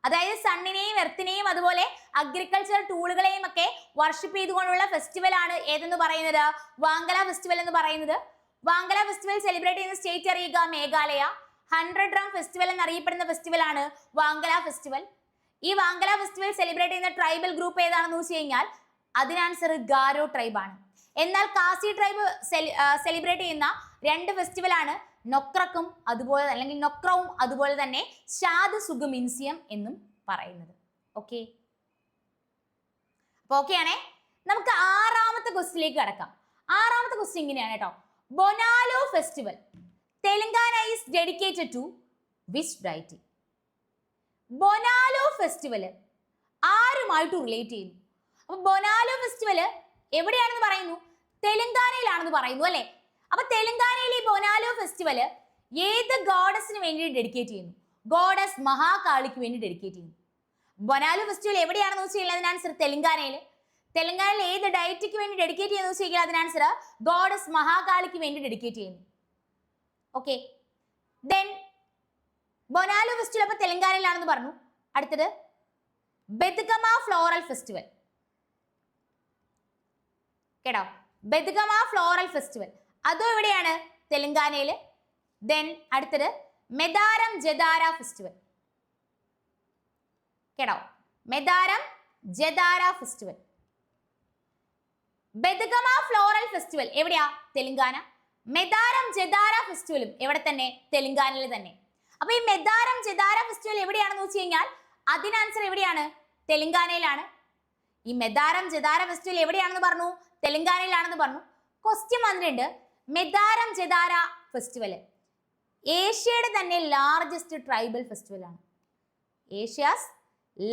അതായത് സണ്ണിനെയും എർത്തിനെയും അതുപോലെ അഗ്രികൾച്ചർ ടൂളുകളെയും ഒക്കെ വർഷിപ്പ് ചെയ്തുകൊണ്ടുള്ള ഫെസ്റ്റിവൽ ആണ് ഏതെന്ന് പറയുന്നത്? വാങ്കല ഫെസ്റ്റിവൽ എന്ന് പറയുന്നത്. വാങ്കല ഫെസ്റ്റിവൽ സെലിബ്രേറ്റ് ചെയ്യുന്ന സ്റ്റേറ്റ് അറിയുക മേഘാലയ. 100 ഡ്രം ഫെസ്റ്റിവൽ എന്നറിയപ്പെടുന്ന ഫെസ്റ്റിവൽ ആണ് വാങ്കല ഫെസ്റ്റിവൽ. ഈ വാങ്കല ഫെസ്റ്റിവൽ സെലിബ്രേറ്റ് ചെയ്യുന്ന ട്രൈബൽ ഗ്രൂപ്പ് ഏതാണെന്ന് വെച്ച് കഴിഞ്ഞാൽ അതിന് ആൻസർ ഗാരോ ട്രൈബ് ആണ്. എന്നാൽ കാസി ട്രൈബ് സെലിബ്രേറ്റ് ചെയ്യുന്ന രണ്ട് ഫെസ്റ്റിവൽ ആണ് നൊക്രക്കും അതുപോലെ അല്ലെങ്കിൽ നൊക്രവും അതുപോലെ തന്നെ ഷാദ് സുഗുമിൻസിയം എന്നും പറയുന്നത്. ഓക്കെ, അപ്പൊ ഓക്കെ ആണേ. നമുക്ക് ആറാമത്തെ ക്വസ്റ്റിലേക്ക് കടക്കാം. ആറാമത്തെ ക്വസ്റ്റ്യൻ ഇങ്ങനെയാണ് കേട്ടോ. Bonalu festival Telangana is dedicated to which deity? Bonalu festival ആരുമായിട്ട് റിലേറ്റ് ചെയ്യുന്നു? അപ്പൊ ബൊനാലോ ഫെസ്റ്റിവൽ എവിടെയാണെന്ന് പറയുന്നു? തെലങ്കാനയിലാണെന്ന് പറയുന്നു അല്ലെ. അപ്പൊ തെലങ്കാനയിലെ ഈ ബൊനാലോ ഫെസ്റ്റിവൽ ഏത് ഗോഡസിന് വേണ്ടി ഡെഡിക്കേറ്റ് ചെയ്യുന്നു? ഗോഡസ് മഹാകാളിക്ക് വേണ്ടി ഡെഡിക്കേറ്റ് ചെയ്യുന്നു. ബൊനാലോ ഫെസ്റ്റിവൽ എവിടെയാണെന്ന് വെച്ച് കഴിഞ്ഞാൽ അതിന് ആൻസർ തെലങ്കാനയിൽ. തെലങ്കാനയിൽ ഏത് ഡൈറ്റിക്ക് വേണ്ടി ഡെഡിക്കേറ്റ് ചെയ്യുന്നു വെച്ച് കഴിഞ്ഞാൽ അതിന് ആൻസർ ഗോഡസ് മഹാകാളിക്ക് വേണ്ടി ഡെഡിക്കേറ്റ് ചെയ്യുന്നു. ഓക്കെ, ദെൻ ബൊനാലോ ഫെസ്റ്റിവൽ അപ്പൊ തെലങ്കാനയിലാണെന്ന് പറഞ്ഞു. അടുത്തത് ബെദ്ഗമ ഫ്ലോറൽ ഫെസ്റ്റിവൽ കേട്ടോ. ബെദ്ഗമ ഫ്ലോറൽ ഫെസ്റ്റിവൽ അതും എവിടെയാണ്? തെലങ്കാനയിൽ. ദെൻ അടുത്തത് മെദാരം ജദാര ഫെസ്റ്റിവൽ കേട്ടോ. മെദാരം ജദാര ഫെസ്റ്റിവൽ. ബെദ്ഗമ ഫ്ലോറൽ ഫെസ്റ്റിവൽ എവിടെയാ? തെലങ്കാന. മെദാരം ജദാര ഫെസ്റ്റിവലും എവിടെ തന്നെ? തെലങ്കാനയിൽ തന്നെ. അപ്പൊ ഈ മെദാരം ജദാര ഫെസ്റ്റിവൽ എവിടെയാണെന്ന് വെച്ച് കഴിഞ്ഞാൽ അതിന് ആൻസർ എവിടെയാണ്? തെലങ്കാനയിലാണ്. ഈ മെദാരം ജദാര ഫെസ്റ്റിവൽ എവിടെയാണെന്ന് പറഞ്ഞു? തെലങ്കാനയിലാണെന്ന് പറഞ്ഞു. ക്വസ്റ്റ്യൻ വന്നിട്ടുണ്ട്, മെദാരം ജദാര ഫെസ്റ്റിവൽ ഏഷ്യയുടെ തന്നെ ലാർജസ്റ്റ് ട്രൈബൽ ഫെസ്റ്റിവൽ ആണ്. ഏഷ്യാസ്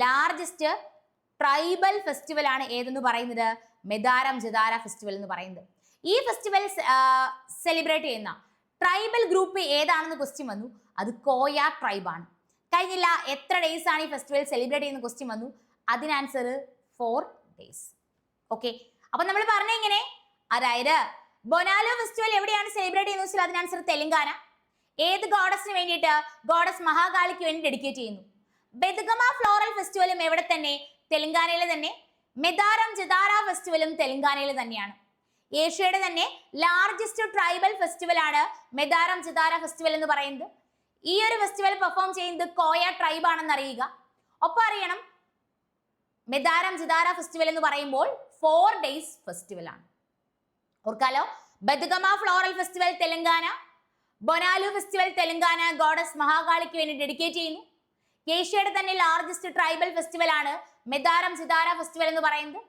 ലാർജസ്റ്റ് ട്രൈബൽ ഫെസ്റ്റിവൽ ആണ് ഏതെന്ന് പറയുന്നത്? മെദാരം ജദാര ഫെസ്റ്റിവൽ എന്ന് പറയുന്നത്. ഈ ഫെസ്റ്റിവൽ സെലിബ്രേറ്റ് ചെയ്യുന്ന ട്രൈബൽ ഗ്രൂപ്പ് ഏതാണെന്ന് ക്വസ്റ്റ്യൻ വന്നു. അത് കോയ ട്രൈബ് ആണ്. കഴിഞ്ഞില്ല, എത്ര ഡേയ്സ് ആണ് ഈ ഫെസ്റ്റിവൽ സെലിബ്രേറ്റ് ചെയ്യുന്ന ക്വസ്റ്റ്യൻ വന്നു. അതിന് ആൻസർ 4 days. ഓക്കെ, അപ്പൊ നമ്മൾ പറഞ്ഞ ഇങ്ങനെ, അതായത് ബൊനാലോ ഫെസ്റ്റിവൽ എവിടെയാണ് സെലിബ്രേറ്റ് ചെയ്യുന്നത് വെച്ചാൽ അതിന് ആൻസർ തെലങ്കാന. ഏത് ഗോഡസിന് വേണ്ടിയിട്ട്? ഗോഡസ് മഹാകാളിക്ക് വേണ്ടി ഡെഡിക്കേറ്റ് ചെയ്യുന്നു. ബെദ്ഗമ ഫ്ലോറൽ ഫെസ്റ്റിവലും എവിടെ തന്നെ? തെലങ്കാനയിൽ തന്നെ. മെദാരം ജദാര ഫെസ്റ്റിവലും തെലങ്കാനയിൽ തന്നെയാണ്. ഏഷ്യയുടെ തന്നെ ലാർജസ്റ്റ് ട്രൈബൽ ഫെസ്റ്റിവൽ ആണ് മെദാരം ജദാര ഫെസ്റ്റിവൽ എന്ന് പറയുന്നത്. ഈ ഒരു ഫെസ്റ്റിവൽ പെർഫോം ചെയ്യുന്നത് കോയ ട്രൈബ് ആണെന്ന് അറിയുക. ഒപ്പം അറിയണം, മെദാരം ജദാര ഫെസ്റ്റിവൽ എന്ന് പറയുമ്പോൾ 4 days ഫെസ്റ്റിവൽ ആണ്. ഓർക്കാലോ, Bathukamma floral festival Telangana, Bonalu festival Telangana goddess മഹാകാളിക്ക് വേണ്ടി ഡെഡിക്കേറ്റ് ചെയ്യുന്നു. ഏഷ്യയുടെ തന്നെ ലാർജസ്റ്റ് ട്രൈബൽ ഫെസ്റ്റിവൽ ആണ് മെദാരം ജദാര ഫെസ്റ്റിവൽ എന്ന് പറയുന്നത്.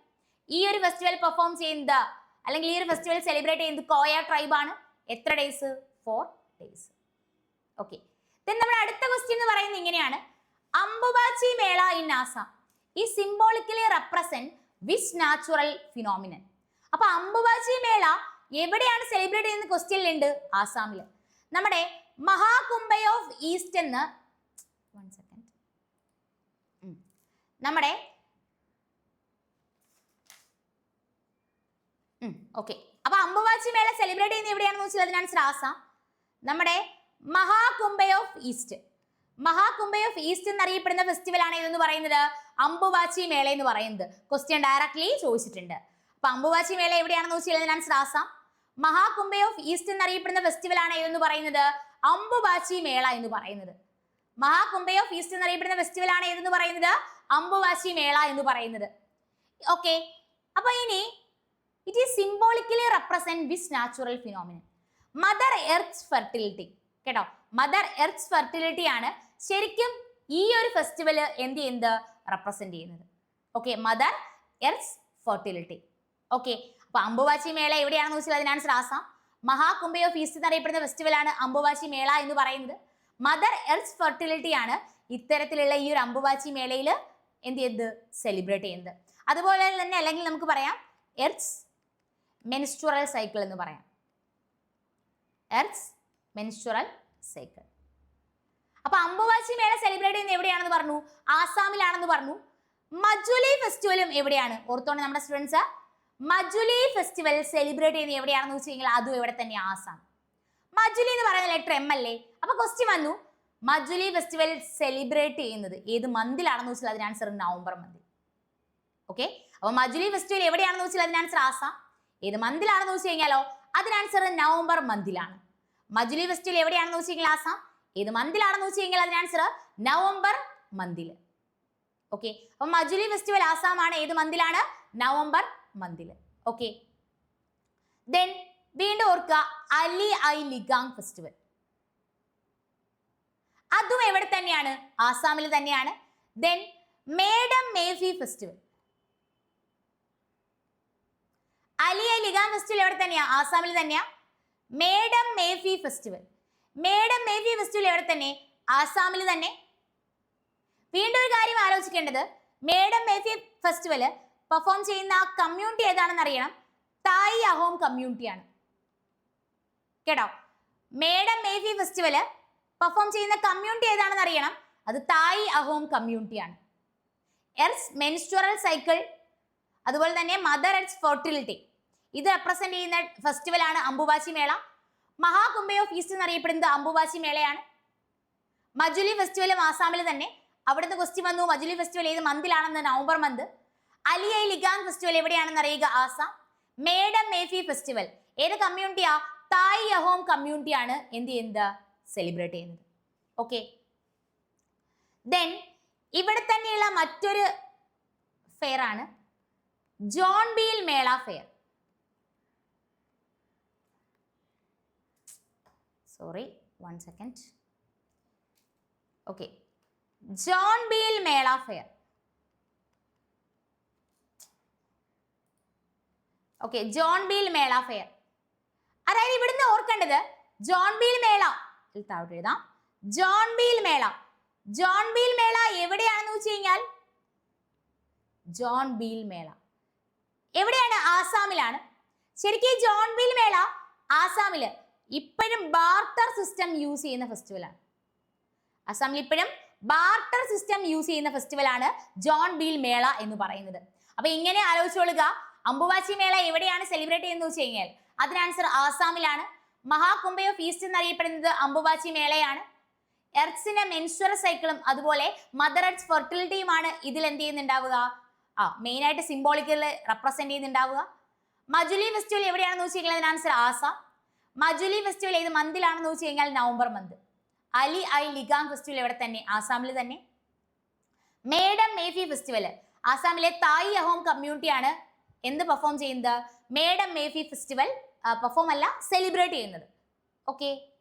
ഈ ഒരു ഫെസ്റ്റിവൽ പെർഫോം ചെയ്യുന്നത് അല്ലെങ്കിൽ ഈ ഒരു ഫെസ്റ്റിവൽ സെലിബ്രേറ്റ് ചെയ്യുന്നത് കോയ ട്രൈബ് ആണ്. എത്ര ഡേയ്സ്? 4 days. ഓക്കെ, നമ്മുടെ അടുത്ത ക്വസ്റ്റ്യൻ എന്ന് പറയുന്നത് ഇങ്ങനെയാണ്. അംബുബാച്ചി മേള ഇൻ ആസാം ഈ symbolically represent which natural phenomenon? അപ്പൊ അംബുബാച്ചി മേള എവിടെയാണ് സെലിബ്രേറ്റ് ചെയ്യുന്ന ക്വസ്റ്റ്യനിലുണ്ട്? ആസാമില്. നമ്മുടെ മഹാകുംഭ ഓഫ് ഈസ്റ്റ് എന്ന് നമ്മുടെ ഓക്കെ, അപ്പൊ അംബുബാച്ചി മേള സെലിബ്രേറ്റ് ചെയ്യുന്നത് എവിടെയാണെന്ന് വെച്ചാൽ അതിന് ആൻസർ ആസാം. നമ്മുടെ Mahakumbh of east, Mahakumbh of east എന്നറിയപ്പെടുന്ന ഫെസ്റ്റിവൽ ആണ് ഇതെന്ന് പറയുന്നത് അംബുബാച്ചി മേള എന്ന് പറയുന്നത്. ക്വസ്റ്റ്യൻ ഡയറക്ട്ലി ചോദിച്ചിട്ടുണ്ട്. അപ്പൊ അംബുബാച്ചി മേള എവിടെയാണെന്ന് വെച്ചാൽ അതിന് answer Assam. Mahakumbh of east എന്നറിയപ്പെടുന്ന ഫെസ്റ്റിവൽ ആണ് ഇതെന്ന് പറയുന്നത് അംബുബാച്ചി മേള എന്ന് പറയുന്നത്. മഹാകുംഭ ഓഫ് ഈസ്റ്റ് എന്നറിയപ്പെടുന്ന ഫെസ്റ്റിവൽ ആണ് ഏതെന്ന് പറയുന്നത് അംബുബാച്ചി മേള എന്ന് പറയുന്നത്. ഓക്കെ, അപ്പൊ ഇനി it is symbolically represent which natural phenomenon? Mother earth fertility കേട്ടോ. മദർ എർത്ത് ഫെർട്ടിലിറ്റി ആണ് ശരിക്കും ഈ ഒരു ഫെസ്റ്റിവൽ എന്ത് ചെയ്യുന്നത്? റെപ്രസെന്റ് ചെയ്യുന്നത്. Okay, mother earth fertility. Okay, അപ്പൊ അംബുബാച്ചി മേള എവിടെയാണെന്ന് വെച്ചാൽ അതിന് answer Assam. Mahakumbh of east എന്നറിയപ്പെടുന്ന ഫെസ്റ്റിവൽ ആണ് അംബുബാച്ചി മേള എന്ന് പറയുന്നത്. മദർ എർത്ത് ഫെർട്ടിലിറ്റി ആണ് ഇത്തരത്തിലുള്ള ഈ ഒരു അംബുബാച്ചി മേളയിൽ എന്ത് ചെയ്ത് സെലിബ്രേറ്റ് ചെയ്യുന്നത്. അതുപോലെ തന്നെ അല്ലെങ്കിൽ നമുക്ക് പറയാം എർത്ത്സ് മെൻസ്ട്രുറൽ സൈക്കിൾ എന്ന് പറയാം. Earth's menstrual cycle. അപ്പൊ അംബുബാച്ചി മേള സെലിബ്രേറ്റ് ചെയ്യുന്നത് എവിടെയാണെന്ന് പറഞ്ഞു? ആസാമിലാണെന്ന് പറഞ്ഞു. മജുലി ഫെസ്റ്റിവലും എവിടെയാണ്? ഓർത്തോണ്ട് നമ്മുടെ സ്റ്റുഡൻസ്, മജുലി ഫെസ്റ്റിവൽ സെലിബ്രേറ്റ് ചെയ്യുന്നത് എവിടെയാണെന്ന് വെച്ച് കഴിഞ്ഞാൽ അതും എവിടെ തന്നെ? ആസാം. മജുലി എന്ന് പറയുന്ന ലെറ്റർ എം അല്ലേ? അപ്പൊ ക്വസ്റ്റ്യൻ വന്നു, മജുലി ഫെസ്റ്റിവൽ സെലിബ്രേറ്റ് ചെയ്യുന്നത് ഏത് മന്തിലാണെന്ന് വെച്ചാൽ അതിന് ആൻസർ നവംബർ മന്തിൽ. ഓക്കെ, അപ്പൊ മജുലി ഫെസ്റ്റിവൽ എവിടെയാണെന്ന് വെച്ചാൽ അതിന് ആൻസർ ആസാം. ഏത് മന്തിലാണെന്ന് വെച്ച് കഴിഞ്ഞാലോ അതിന് ആൻസർ നവംബർ മന്തിലാണ്. മജുലി ഫെസ്റ്റിവൽ എവിടെയാണെന്ന് വെച്ച് കഴിഞ്ഞാൽ ആസാം. ഏത് മന്തിലാണെന്ന് വെച്ച് കഴിഞ്ഞാൽ അതിന് ആൻസർ നവംബർ മന്തിൽ. ഓക്കെ, അപ്പൊ മജുലി ഫെസ്റ്റിവൽ ആസാം ആണ്. ഏത് മന്തിലാണ്? നവംബർ മന്തിൽ. ഓക്കെ, ദെൻ വീണ്ടും ഓർക്കുക അലി ഐ ലിഗാങ് ഫെസ്റ്റിവൽ. അതും എവിടെ തന്നെയാണ്? ആസാമിൽ തന്നെയാണ്. Then Medam Mephi festival. Ali Ai Ligang festival എവിടെ തന്നെയാ? ആസാമിൽ തന്നെയാ. മേഡം മേഫി ഫെസ്റ്റിവൽ. മേഡം മേഫി ഫെസ്റ്റിവൽ എവിടെ തന്നെ? ആസാമിൽ തന്നെ. വീണ്ടും ഒരു കാര്യം ആലോചിക്കേണ്ടത്, മേഡം മേഫി ഫെസ്റ്റിവൽ പെർഫോം ചെയ്യുന്ന ആ കമ്മ്യൂണിറ്റി ഏതാണെന്ന് അറിയണം. തായ് അഹോം കമ്മ്യൂണിറ്റിയാണ്. കേട്ടോ, മേഡം മേഫി ഫെസ്റ്റിവൽ പെർഫോം ചെയ്യുന്ന കമ്മ്യൂണിറ്റി ഏതാണെന്ന് അറിയണം. അത് തായ് അഹോം കമ്മ്യൂണിറ്റിയാണ്. എർത്ത്സ് മെൻസ്ട്രുറൽ സൈക്കിൾ, അതുപോലെ തന്നെ മദർ എർത്ത്സ് ഫെർട്ടിലിറ്റി, ഇത് റെപ്രസെന്റ് ചെയ്യുന്ന ഫെസ്റ്റിവൽ ആണ് അംബുബാച്ചി മേള. മഹാകുംഭയോ ഫീസ്റ്റ് എന്നറിയപ്പെടുന്നത് അംബുബാച്ചി മേളയാണ്. മജുലി ഫെസ്റ്റിവലും ആസാമിൽ തന്നെ. അവിടുന്ന് ക്വസ്റ്റ്യൻ വന്നു മജുലി ഫെസ്റ്റിവൽ ഏത് മന്തിലാണെന്ന്? November month. Ali Ai Ligang festival എവിടെയാണെന്ന് അറിയുക? ആസാം. മേഡം മേഫി ഫെസ്റ്റിവൽ ഏത് കമ്മ്യൂണിറ്റിയാ? തായ് അഹോം കമ്മ്യൂണിറ്റിയാണ് എന്ത് ചെയ്യുന്നത്? സെലിബ്രേറ്റ് ചെയ്യുന്നത്. ഓക്കെ, ദെൻ ഇവിടെ തന്നെയുള്ള മറ്റൊരു ഫെയർ ആണ് ജോൺബീൽ മേള ഫെയർ. Sorry, 1 second. ഓക്കെ, ജോൺബീൽ മേള ഫെയർ. ഓക്കെ, ജോൺബീൽ മേള ഫെയർ. അതായത് ഇവിടുന്ന് ഓർക്കേണ്ടത് ജോൺബീൽ മേള താഴോട്ട് എഴുതാം. ജോൺബീൽ മേള. ജോൺബീൽ മേള എവിടെയാണെന്ന് വെച്ച് കഴിഞ്ഞാൽ ജോൺബീൽ മേള എവിടെയാണ്? ആസാമിലാണ്. ശരിക്കും ഈ ജോൺബീൽ മേള ആസാമില് ഇപ്പോഴും ബാർട്ടർ സിസ്റ്റം യൂസ് ചെയ്യുന്ന ഫെസ്റ്റിവലാണ്. ആസാമിൽ ഇപ്പോഴും ബാർട്ടർ സിസ്റ്റം യൂസ് ചെയ്യുന്ന ഫെസ്റ്റിവലാണ് ജോൺബീൽ മേള എന്ന് പറയുന്നത്. അപ്പൊ ഇങ്ങനെ ആലോചിച്ചോളുക, അംബുബാച്ചി മേള എവിടെയാണ് സെലിബ്രേറ്റ് ചെയ്യുന്നത് വെച്ച് കഴിഞ്ഞാൽ അതിന് ആൻസർ ആസാമിലാണ്. മഹാകുംഭയോ ഫീസ്റ്റ് എന്നറിയപ്പെടുന്നത് അംബുബാച്ചി മേളയാണ്. എർത്ത്സിന്റെ മെൻസ്ട്രുറൽ സൈക്കിളും അതുപോലെ മദർ എർത്ത്സ് ഫെർട്ടിലിറ്റിയുമാണ് ഇതിൽ എന്ത് ചെയ്യുന്നുണ്ടാവുക? മെയിൻ ആയിട്ട് സിംബോളിക്കല് റെപ്രസെന്റ് ചെയ്യുന്നുണ്ടാവുക. മജുലി ഫെസ്റ്റിവൽ എവിടെയാണെന്ന് വെച്ച് കഴിഞ്ഞാൽ അതിന് ആൻസർ ആസാം. മജുലി ഫെസ്റ്റിവൽ ഏത് മന്തിലാണെന്ന് വെച്ച് കഴിഞ്ഞാൽ November month. Ali Ai Ligang festival എവിടെ തന്നെ? ആസാമിൽ തന്നെ. മേഡം മേഫി ഫെസ്റ്റിവൽ ആസാമിലെ തായ് അഹോം കമ്മ്യൂണിറ്റിയാണ് എന്ത് പെർഫോം ചെയ്യുന്നത്? മേഡം മേഫി ഫെസ്റ്റിവൽ പെർഫോം അല്ല, സെലിബ്രേറ്റ് ചെയ്യുന്നത്. ഓക്കെ,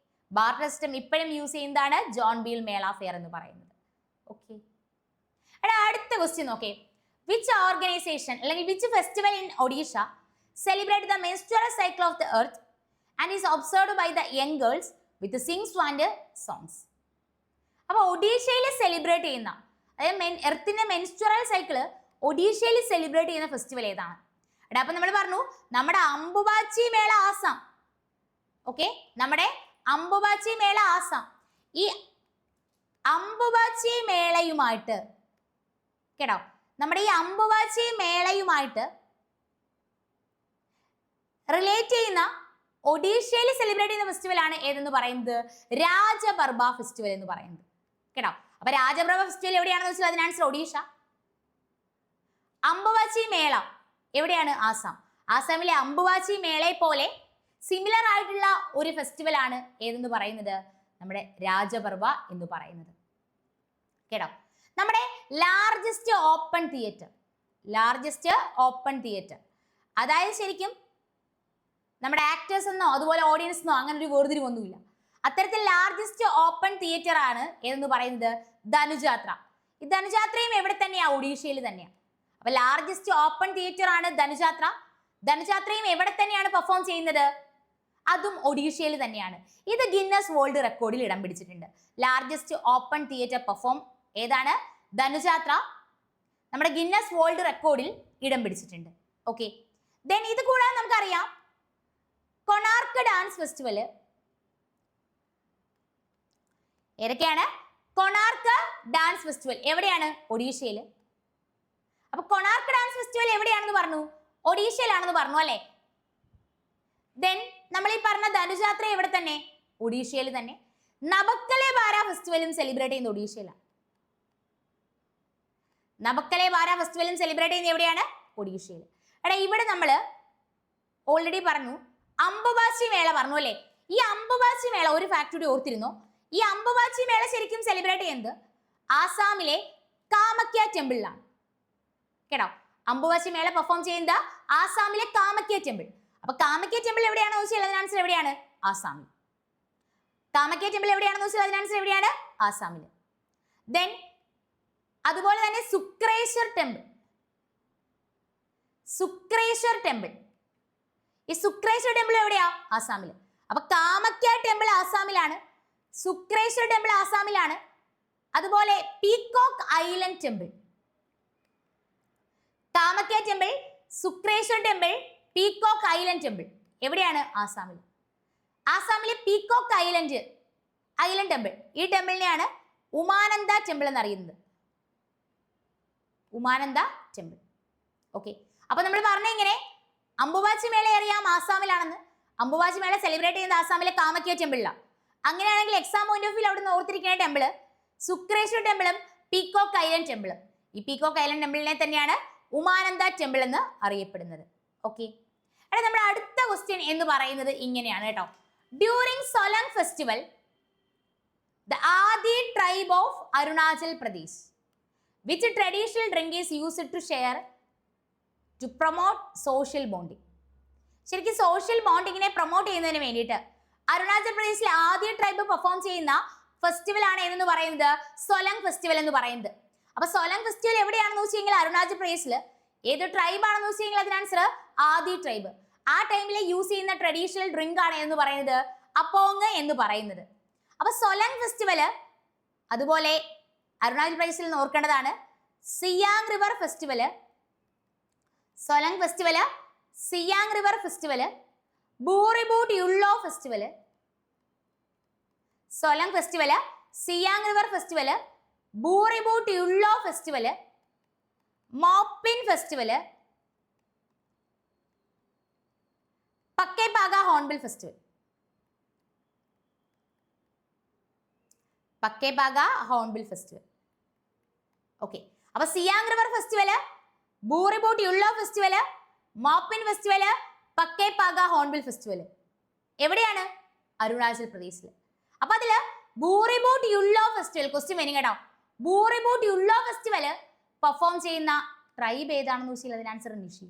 ബാർട്ടർ സിസ്റ്റം ഇപ്പോഴും യൂസ് ചെയ്യുന്നതാണ് ജോൺബീൽ മേള ഫെയർ എന്ന് പറയുന്നത്. ഓക്കെ, അടുത്ത ക്വസ്റ്റ്യൻ നോക്കേ. വിച്ച് ഓർഗനൈസേഷൻ അല്ലെങ്കിൽ which festival in Odisha celebrate the menstrual cycle of the earth and is observed by the young girls with sings and songs? അപ്പൊ ഒഡീഷയിൽ സെലിബ്രേറ്റ് ചെയ്യുന്ന, അതായത് എർത്തിന്റെ മെൻസ്ട്രുറൽ സൈക്കിള് ഒഡീഷയിൽ സെലിബ്രേറ്റ് ചെയ്യുന്ന ഫെസ്റ്റിവൽ ഏതാണ്? അപ്പൊ നമ്മൾ പറഞ്ഞു നമ്മുടെ അംബുബാച്ചി മേള ആസാം. ഓക്കെ, നമ്മുടെ അംബുബാച്ചി മേള ആസാം. ഈ അംബുബാച്ചി മേളയുമായിട്ട് കേട്ടോ, നമ്മുടെ ഈ അംബുബാച്ചി മേളയുമായിട്ട് റിലേറ്റ് ചെയ്യുന്ന ഒഡീഷയിൽ സെലിബ്രേറ്റ് ചെയ്യുന്ന ഫെസ്റ്റിവൽ ആണ് ഏതെന്ന് പറയുന്നത്? രാജപർബ ഫെസ്റ്റിവൽ എന്ന് പറയുന്നത്. കേട്ടോ, അപ്പൊ രാജപർബ ഫെസ്റ്റിവൽ എവിടെയാണെന്ന് വെച്ചാൽ അതിന് ആൻസർ ഒഡീഷ. അംബുബാച്ചി മേള എവിടെയാണ്? ആസാം. ആസാമിലെ അംബുബാച്ചി മേളയെ പോലെ സിമിലർ ആയിട്ടുള്ള ഒരു ഫെസ്റ്റിവൽ ആണ് ഏതെന്ന് പറയുന്നത്? നമ്മുടെ രാജപർബ എന്ന് പറയുന്നത്. കേട്ടോ, നമ്മുടെ ലാർജസ്റ്റ് ഓപ്പൺ തിയേറ്റർ, അതായത് ശരിക്കും നമ്മുടെ ആക്ടേഴ്സ് എന്നോ അതുപോലെ ഓഡിയൻസ് എന്നോ അങ്ങനെ ഒരു വേർതിരിവൊന്നുമില്ല. അത്തരത്തിൽ ലാർജസ്റ്റ് ഓപ്പൺ തിയേറ്റർ ആണ് ഏതെന്ന് പറയുന്നത്? ധനുജാത്ര. ഈ ധനുജാത്രയും എവിടെ തന്നെയാ? ഒഡീഷയിൽ തന്നെയാണ്. അപ്പൊ ലാർജസ്റ്റ് ഓപ്പൺ തിയേറ്റർ ആണ് ധനുജാത്ര. ധനുജാത്രയും എവിടെ തന്നെയാണ് പെർഫോം ചെയ്യുന്നത്? അതും ഒഡീഷയിൽ തന്നെയാണ്. ഇത് ഗിന്നസ് വേൾഡ് റെക്കോർഡിൽ ഇടം പിടിച്ചിട്ടുണ്ട്. ലാർജസ്റ്റ് ഓപ്പൺ തിയേറ്റർ പെർഫോം ഏതാണ്? ധനുജാത്ര. നമ്മുടെ ഗിന്നസ് വേൾഡ് റെക്കോർഡിൽ ഇടം പിടിച്ചിട്ടുണ്ട്. ഓക്കെ, ദെൻ ഇത് കൂടാതെ നമുക്കറിയാം കൊണാർക്ക് ഡാൻസ് ഫെസ്റ്റിവൽ. ഏതൊക്കെയാണ്? കൊണാർക്ക് ഡാൻസ് ഫെസ്റ്റിവൽ എവിടെയാണ്? ഒഡീഷയിൽ. അപ്പൊ കൊണാർക്ക് ഡാൻസ് ഫെസ്റ്റിവൽ എവിടെയാണെന്ന് പറഞ്ഞു? ഒഡീഷയിലാണെന്ന് പറഞ്ഞു അല്ലെ? ദെൻ നമ്മൾ ഈ പറഞ്ഞ ധനുജാത്ര എവിടെ തന്നെ? ഒഡീഷയിൽ തന്നെ. നബക്കലെ ബാര ഫെസ്റ്റിവലും സെലിബ്രേറ്റ് ചെയ്യുന്നത് ഒഡീഷയിലാണ്. നബക്കലെ ബാര ഫെസ്റ്റിവലും സെലിബ്രേറ്റ് ചെയ്യുന്നത് എവിടെയാണ്? ഒഡീഷയിൽ. എടാ ഇവിടെ നമ്മൾ ഓൾറെഡി പറഞ്ഞു അംബുബാച്ചി മേള പറഞ്ഞു അല്ലെ? ഈ അംബുബാച്ചി മേള ഒരു ഫാക്ട് കൂടി ഓർത്തിരുന്നു. ഈ അംബുബാച്ചി മേള ശരിക്കും സെലിബ്രേറ്റ് ചെയ്യുന്നത് ആസാമിലെ കാമക്യ ടെമ്പിളിലാണ്. കേട്ടോ, അംബുബാച്ചി മേള പെർഫോം ചെയ്യുന്നത് ആസാമിലെ കാമക്യ ടെമ്പിൾ. അപ്പൊ കാമക്യ ടെമ്പിൾ എവിടെയാണെന്ന് ചോദിച്ചാൽ അതിന് ആൻസർ എവിടെയാണ്? ആസാമിൽ. കാമക്യ ടെമ്പിൾ എവിടെയാണെന്ന് ചോദിച്ചാൽ അതിന് ആൻസർ എവിടെയാണ്? ആസാമിൽ. ദെൻ അതുപോലെ തന്നെ സുക്രേശ്വർ ടെമ്പിൾ. സുക്രേശ്വർ ടെമ്പിൾ, ഈ സുക്രേശ്വർ ടെമ്പിൾ എവിടെയാ? ആസാമിൽ. അപ്പൊ കാമക്യ ടെമ്പിൾ ആസാമിലാണ്, സുക്രേശ്വർ ടെമ്പിൾ ആസാമിലാണ്. അതുപോലെ peacock island temple. Kamakhya temple, Sukreswar temple, peacock island temple എവിടെയാണ്? ആസാമിൽ. ആസാമിലെ പീകോക്ക് ഐലൻഡ് ടെമ്പിൾ, ഈ ടെമ്പിളിനെയാണ് ഉമാനന്ദ ടെമ്പിൾ എന്നറിയുന്നത്. ഉമാനന്ദ ടെമ്പിൾ. ഓക്കെ, അപ്പൊ നമ്മൾ പറഞ്ഞ ഇങ്ങനെ അംബുബാച്ചി മേള അറിയാം ആസാമിലാണെന്ന്. അംബുബാച്ചി മേള സെലിബ്രേറ്റ് ചെയ്യുന്ന ആസാമിലെ കാമക്യ ടെമ്പിളിലാണ്. അങ്ങനെയാണെങ്കിൽ എക്സാം പോയിന്റ് ഓഫ് വ്യൂ അവിടെ നിന്ന് ഓർത്തിരിക്കുന്ന ടെമ്പിള് സുക്രേശ്വർ ടെമ്പിളും പീകോക്ക് ഐലൻഡ് ടെമ്പിളും. ഈ പീകോക്ക് ഐലൻഡ് ടെമ്പിളിനെ തന്നെയാണ് ഉമാനന്ദ ടെമ്പിൾ എന്ന് അറിയപ്പെടുന്നത്. ഓക്കെ, അതെ, നമ്മുടെ അടുത്ത ക്വസ്റ്റ്യൻ എന്ന് പറയുന്നത് ഇങ്ങനെയാണ് കേട്ടോ. During Solung festival the Adi tribe of Arunachal Pradesh which traditional drink is used to share to promote social bonding. ശരിക്കും സോഷ്യൽ ബോണ്ടിങ്ങിനെ പ്രൊമോട്ട് ചെയ്യുന്നതിന് വേണ്ടിയിട്ട് അരുണാചൽ പ്രദേശിലെ ആദ്യ ട്രൈബ് പെർഫോം ചെയ്യുന്ന ഫെസ്റ്റിവൽ ആണ് ഏതെന്ന് പറയുന്നത്? സോലങ് ഫെസ്റ്റിവൽ എന്ന് പറയുന്നത്. അപ്പൊ സോലങ് ഫെസ്റ്റിവൽ എവിടെയാണെന്ന് വെച്ച് കഴിഞ്ഞാൽ അരുണാചൽ പ്രദേശിൽ. ഏത് ട്രൈബ് ആണെന്ന് വെച്ച് കഴിഞ്ഞാൽ അതിന് ആൻസർ ആദി ട്രൈബ്. ആ ടൈമിൽ യൂസ് ചെയ്യുന്ന ട്രഡീഷണൽ ഡ്രിങ്ക് ആണ് എന്ന് പറയുന്നത് അപ്പോങ് എന്ന് പറയുന്നത്. അപ്പൊ സോലങ് ഫെസ്റ്റിവല് അതുപോലെ അരുണാചൽ പ്രദേശിൽ നിന്ന് ഓർക്കേണ്ടതാണ് Siang river festival, Solung festival, Siang river festival, Booriboot Yullo festival, Solung festival, Siang river festival, Booriboot Yullo festival, Mopin festival, Pakkepaga hornbill festival. Pakkepaga hornbill festival. Okay, അപ്പൊ Siang river festival, Booriboot Yullo festival, Mopin festival, Pakkepaga hornbill festival എവിടെയാണ്? അരുണാചൽ പ്രദേശിൽ. അപ്പൊ അതില് ബൂറിബൂട്ട് യുള്ളോ ഫെസ്റ്റിവൽ ക്വസ്റ്റ്യൻ വരും കേട്ടോ. ബൂറിബൂട്ട് യുള്ളോ ഫെസ്റ്റിവല് പെർഫോം ചെയ്യുന്ന ട്രൈബ് ഏതാണെന്ന് വെച്ചാൽ അതിന് ആൻസർ നിഷി.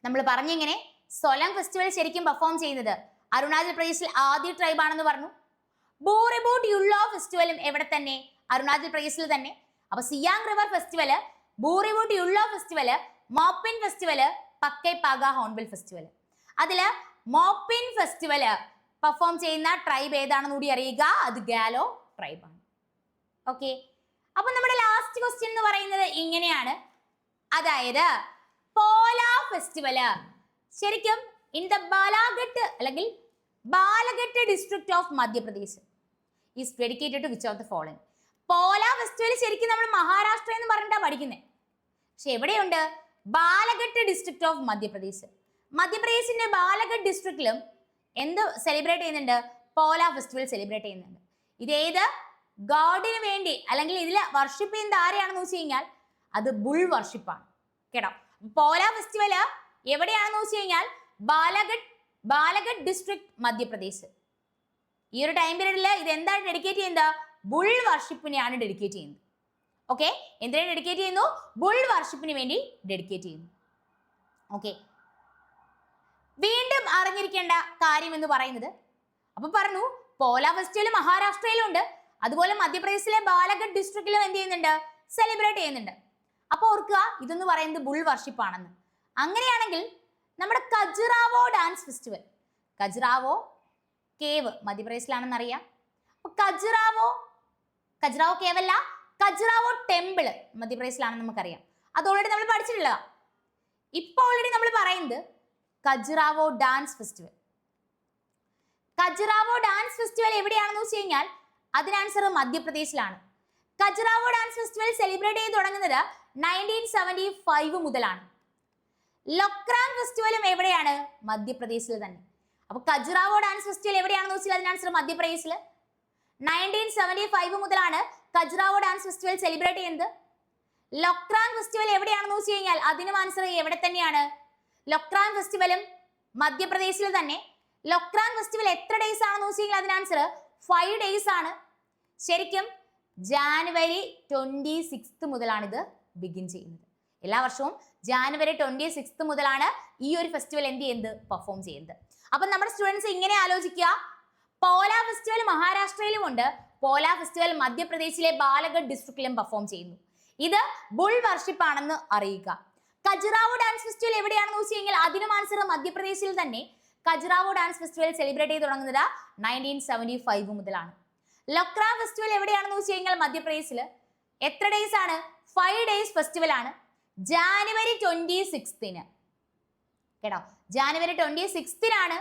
നമ്മൾ പറഞ്ഞിങ്ങനെ സോലങ് ഫെസ്റ്റിവൽ ശരിക്കും പെർഫോം ചെയ്യുന്നത് അരുണാചൽ പ്രദേശിൽ ആദ്യ ട്രൈബ് ആണെന്ന് പറഞ്ഞു. ബൂറിബൂട്ട് യുള്ളോ ഫെസ്റ്റിവലും എവിടെ തന്നെ? അരുണാചൽ പ്രദേശിൽ തന്നെ. അപ്പൊ Siang river festival, Booriboot Yullo festival, Mopin festival, Pakkepaga hornbill festival. അതില് മോപ്പിൻ ഫെസ്റ്റിവല് പെർഫോം ചെയ്യുന്ന ട്രൈബ് ഏതാണെന്ന് കൂടി അറിയുക. അത് ഗാലോ ട്രൈബ് ആണ്. ഓക്കെ, അപ്പൊ നമ്മുടെ ലാസ്റ്റ് ക്വസ്റ്റ്യൻ എന്ന് പറയുന്നത് ഇങ്ങനെയാണ്. അതായത് പോലാ ഫെസ്റ്റിവല് ശരിക്കും ഇൻ ദ ബാലാഘട്ട് അല്ലെങ്കിൽ Balaghat district of Madhya Pradesh is dedicated to which of the following. Pola festival ശരിക്കും നമ്മൾ മഹാരാഷ്ട്ര എന്ന് പറഞ്ഞിട്ടാണ് പഠിക്കുന്നത്. പക്ഷെ എവിടെയുണ്ട്? Balaghat district of Madhya Pradesh. മധ്യപ്രദേശിന്റെ ബാലഘട്ട് ഡിസ്ട്രിക്റ്റിലും എന്ത് സെലിബ്രേറ്റ് ചെയ്യുന്നുണ്ട്? പോലാ ഫെസ്റ്റിവൽ സെലിബ്രേറ്റ് ചെയ്യുന്നുണ്ട്. ഇതേത് ഗോഡിന് വേണ്ടി അല്ലെങ്കിൽ ഇതിൽ വർഷിപ്പ് ചെയ്യുന്നത് ആരെയാണെന്ന് വെച്ച് കഴിഞ്ഞാൽ അത് ബുൾ വർഷിപ്പാണ് കേട്ടോ. പോലാ ഫെസ്റ്റിവല് എവിടെയാണെന്ന് വെച്ച് കഴിഞ്ഞാൽ ബാലഘട്ട് ഡിസ്ട്രിക്ട് മധ്യപ്രദേശ്. ഈ ഒരു ടൈം പീരീഡിൽ ഇത് എന്താണ് ഡെഡിക്കേറ്റ് ചെയ്യുന്നത്? ബുൾ വർഷിപ്പിനെയാണ് ഡെഡിക്കേറ്റ് ചെയ്യുന്നത്. ഓക്കെ, എന്തിനാണ് ഡെഡിക്കേറ്റ് ചെയ്യുന്നു? ബുൾ വർഷിപ്പിന് വേണ്ടി ഡെഡിക്കേറ്റ് ചെയ്യുന്നു. ഓക്കെ, വീണ്ടും അറിഞ്ഞിരിക്കേണ്ട കാര്യം എന്ന് പറയുന്നത്, അപ്പൊ പറഞ്ഞു പോലാ ഫെസ്റ്റിവൽ മഹാരാഷ്ട്രയിലുണ്ട്, അതുപോലെ മധ്യപ്രദേശിലെ ബാലഘട്ട് ഡിസ്ട്രിക്റ്റിലും എന്ത് ചെയ്യുന്നുണ്ട്? സെലിബ്രേറ്റ് ചെയ്യുന്നുണ്ട്. അപ്പൊ ഓർക്കുക ഇതെന്ന് പറയുന്നത് ബുൾ വർഷിപ്പ് ആണെന്ന്. അങ്ങനെയാണെങ്കിൽ നമ്മുടെ ഖജുറാവോ ഡാൻസ് ഫെസ്റ്റിവൽ, ഖജുറാവോ കേവ് മധ്യപ്രദേശിലാണെന്ന് അറിയാം. അപ്പൊ ഖജുറാവോ കേവ് അല്ല, ഖജുറാവോ ടെമ്പിൾ മധ്യപ്രദേശിലാണെന്ന് നമുക്കറിയാം. അത് ഓൾറെഡി നമ്മൾ പഠിച്ചിട്ടുള്ളതാ. ഇപ്പൊ ഓൾറെഡി നമ്മൾ പറയുന്നത് ഖജുറാവോ ഡാൻസ് ഫെസ്റ്റിവൽ. ഖജുറാവോ ഡാൻസ് ഫെസ്റ്റിവൽ എവിടെയാണെന്ന് വെച്ച് കഴിഞ്ഞാൽ അതിന് ആൻസർ മധ്യപ്രദേശിലാണ്. ഖജുറാവോ ഡാൻസ് ഫെസ്റ്റിവൽ സെലിബ്രേറ്റ് ചെയ്ത് തുടങ്ങുന്നത് 1975 മുതലാണ്. ലൊക്രാങ് ഫെസ്റ്റിവലും എവിടെയാണ്? മധ്യപ്രദേശിൽ തന്നെ. അപ്പൊ ഖജുറാവോ ഡാൻസ് ഫെസ്റ്റിവൽ എവിടെയാണെന്ന് വെച്ചാൽ അതിന് ആൻസർ മധ്യപ്രദേശിൽ. 1975 മുതലാണ് ഖജുറാവോ ഡാൻസ് ഫെസ്റ്റിവൽ സെലിബ്രേറ്റ് ചെയ്യുന്നത്. ലൊക്രാങ് ഫെസ്റ്റിവൽ എവിടെയാണെന്ന് വെച്ച് കഴിഞ്ഞാൽ അതിനും ആൻസർ എവിടെ തന്നെയാണ്? ലൊക്രാങ് ഫെസ്റ്റിവലും മധ്യപ്രദേശിൽ തന്നെ. ലൊക്രാങ് ഫെസ്റ്റിവൽ എത്ര ഡേയ്സ് ആണെന്ന് വെച്ച് കഴിഞ്ഞാൽ അതിന് ആൻസർ 5 ഡേയ്സ് ആണ്. ശരിക്കും ജാനുവരി 26 മുതലാണ് ഇത് ബിഗിൻ ചെയ്യുന്നത്. എല്ലാ വർഷവും ജാനുവരി 26 മുതലാണ് ഈ ഒരു ഫെസ്റ്റിവൽ എന്ത് ചെയ്യുന്നത്? പെർഫോം ചെയ്യുന്നത്. അപ്പൊ നമ്മുടെ സ്റ്റുഡൻസ് ഇങ്ങനെ ആലോചിക്കുക, പോലാ ഫെസ്റ്റിവൽ മഹാരാഷ്ട്രയിലും ഉണ്ട്, പോലാ ഫെസ്റ്റിവൽ മധ്യപ്രദേശിലെ ബാലഗഡ് ഡിസ്ട്രിക്റ്റിലും പെർഫോം ചെയ്യുന്നു. ഇത് ബുൾ വർഷിപ്പ് ആണെന്ന് അറിയുക. ഖജുറാവോ ഡാൻസ് ഫെസ്റ്റിവൽ എവിടെയാണെന്ന് വെച്ച് കഴിഞ്ഞാൽ അതിനും ആൻസർ മധ്യപ്രദേശിൽ തന്നെ. ഖജുറാവോ ഡാൻസ് ഫെസ്റ്റിവൽ സെലിബ്രേറ്റ് ചെയ്ത് തുടങ്ങുന്നത് 1975 മുതലാണ്. ലൊക്രാ ഫെസ്റ്റിവൽ എവിടെയാണെന്ന് വെച്ച് കഴിഞ്ഞാൽ മധ്യപ്രദേശിൽ. എത്ര ഡേയ്സ് ആണ്? 5 ഡേയ്സ് ഫെസ്റ്റിവൽ ആണ്. ജാനുവരി 26 കേട്ടോ, ജാനുവരി 26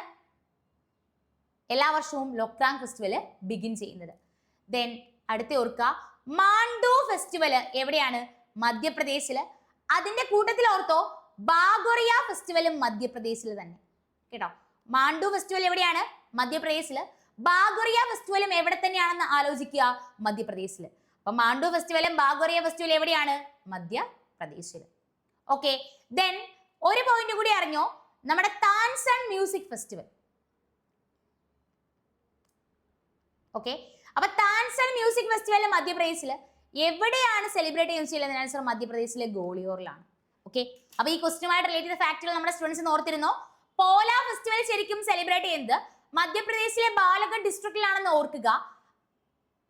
എല്ലാ വർഷവും ലൊക്രാങ് ഫെസ്റ്റിവൽ ബിഗിൻ ചെയ്യുന്നത്. ദെൻ അടുത്ത ഓർക്കുക, മാണ്ഡു ഫെസ്റ്റിവൽ എവിടെയാണ്? മധ്യപ്രദേശിൽ. അതിന്റെ കൂട്ടത്തിൽ ഓർത്തോ ബാഗോറിയ ഫെസ്റ്റിവലും മധ്യപ്രദേശിൽ തന്നെ കേട്ടോ. മാണ്ഡു ഫെസ്റ്റിവൽ എവിടെയാണ്? മധ്യപ്രദേശിൽ. ബാഗോറിയ ഫെസ്റ്റിവലും എവിടെ തന്നെയാണെന്ന് ആലോചിക്കുക, മധ്യപ്രദേശിൽ. അപ്പൊ മാണ്ഡു ഫെസ്റ്റിവലും ബാഗോറിയ ഫെസ്റ്റിവലും എവിടെയാണ്? മധ്യപ്രദേശിൽ. ഓക്കെ, ദെൻ ഒരു പോയിന്റ് കൂടി അറിഞ്ഞോ, നമ്മുടെ താൻസൺ മ്യൂസിക് ഫെസ്റ്റിവൽ. ഓക്കെ, അപ്പൊ താൻസൺ മ്യൂസിക് ഫെസ്റ്റിവൽ മധ്യപ്രദേശിൽ എവിടെയാണ് സെലിബ്രേറ്റ് ചെയ്യുന്നത്? ആൻസർ മധ്യപ്രദേശിലെ ഗോളിയോറിലാണ്. ഓക്കെ, അപ്പൊ ഈ ക്വസ്റ്റുമായിട്ട് റിലേറ്റഡ് ഫാക്ടുകൾ നമ്മുടെ സ്റ്റുഡൻസ് ഓർത്തിരുന്നോ? പോലാ ഫെസ്റ്റിവൽ ശരിക്കും സെലിബ്രേറ്റ് ചെയ്യുന്നത് മധ്യപ്രദേശിലെ ബാലഗഡ് ഡിസ്ട്രിക്റ്റിലാണെന്ന് ഓർക്കുക.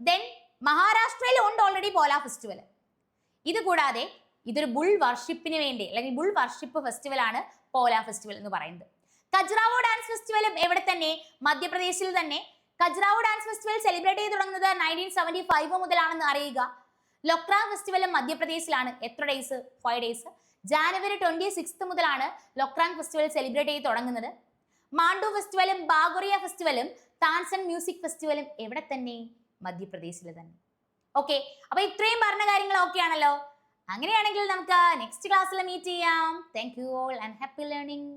ദെൻ മഹാരാഷ്ട്രയിൽ ഉണ്ട് ഓൾറെഡി പോലാ ഫെസ്റ്റിവൽ. ഇത് കൂടാതെ ഇതൊരു ബുൾ വർഷിപ്പിന് വേണ്ടി അല്ലെങ്കിൽ ബുൾ വർഷിപ്പ് ഫെസ്റ്റിവൽ ആണ് പോലാ ഫെസ്റ്റിവൽ എന്ന് പറയുന്നത്. ഖജുറാവോ ഡാൻസ് ഫെസ്റ്റിവലും എവിടെ തന്നെ? മധ്യപ്രദേശിൽ തന്നെ. ഖജുറാവോ ഡാൻസ് ഫെസ്റ്റിവൽ സെലിബ്രേറ്റ് ചെയ്ത് തുടങ്ങുന്നത് 1975 മുതലാണെന്ന് അറിയുക. ലൊക്രാങ് ഫെസ്റ്റിവലും മധ്യപ്രദേശിലാണ്. എത്ര ഡേയ്സ്? 5 ഡേയ്സ്. ജാനുവരി 26 മുതലാണ് ലൊക്രാങ് ഫെസ്റ്റിവൽ സെലിബ്രേറ്റ് ചെയ്ത് തുടങ്ങുന്നത്. മാണ്ഡു ഫെസ്റ്റിവലും ബാഗോറിയ ഫെസ്റ്റിവലും താൻസൺ മ്യൂസിക് ഫെസ്റ്റിവലും എവിടെ തന്നെ? മധ്യപ്രദേശിൽ തന്നെ. ഓക്കെ, അപ്പൊ ഇത്രയും പറഞ്ഞ കാര്യങ്ങൾ ഓക്കെ ആണല്ലോ. അങ്ങനെയാണെങ്കിൽ നമുക്ക് നെക്സ്റ്റ് ക്ലാസ്സിൽ മീറ്റ് ചെയ്യാം. Thank you all and happy learning.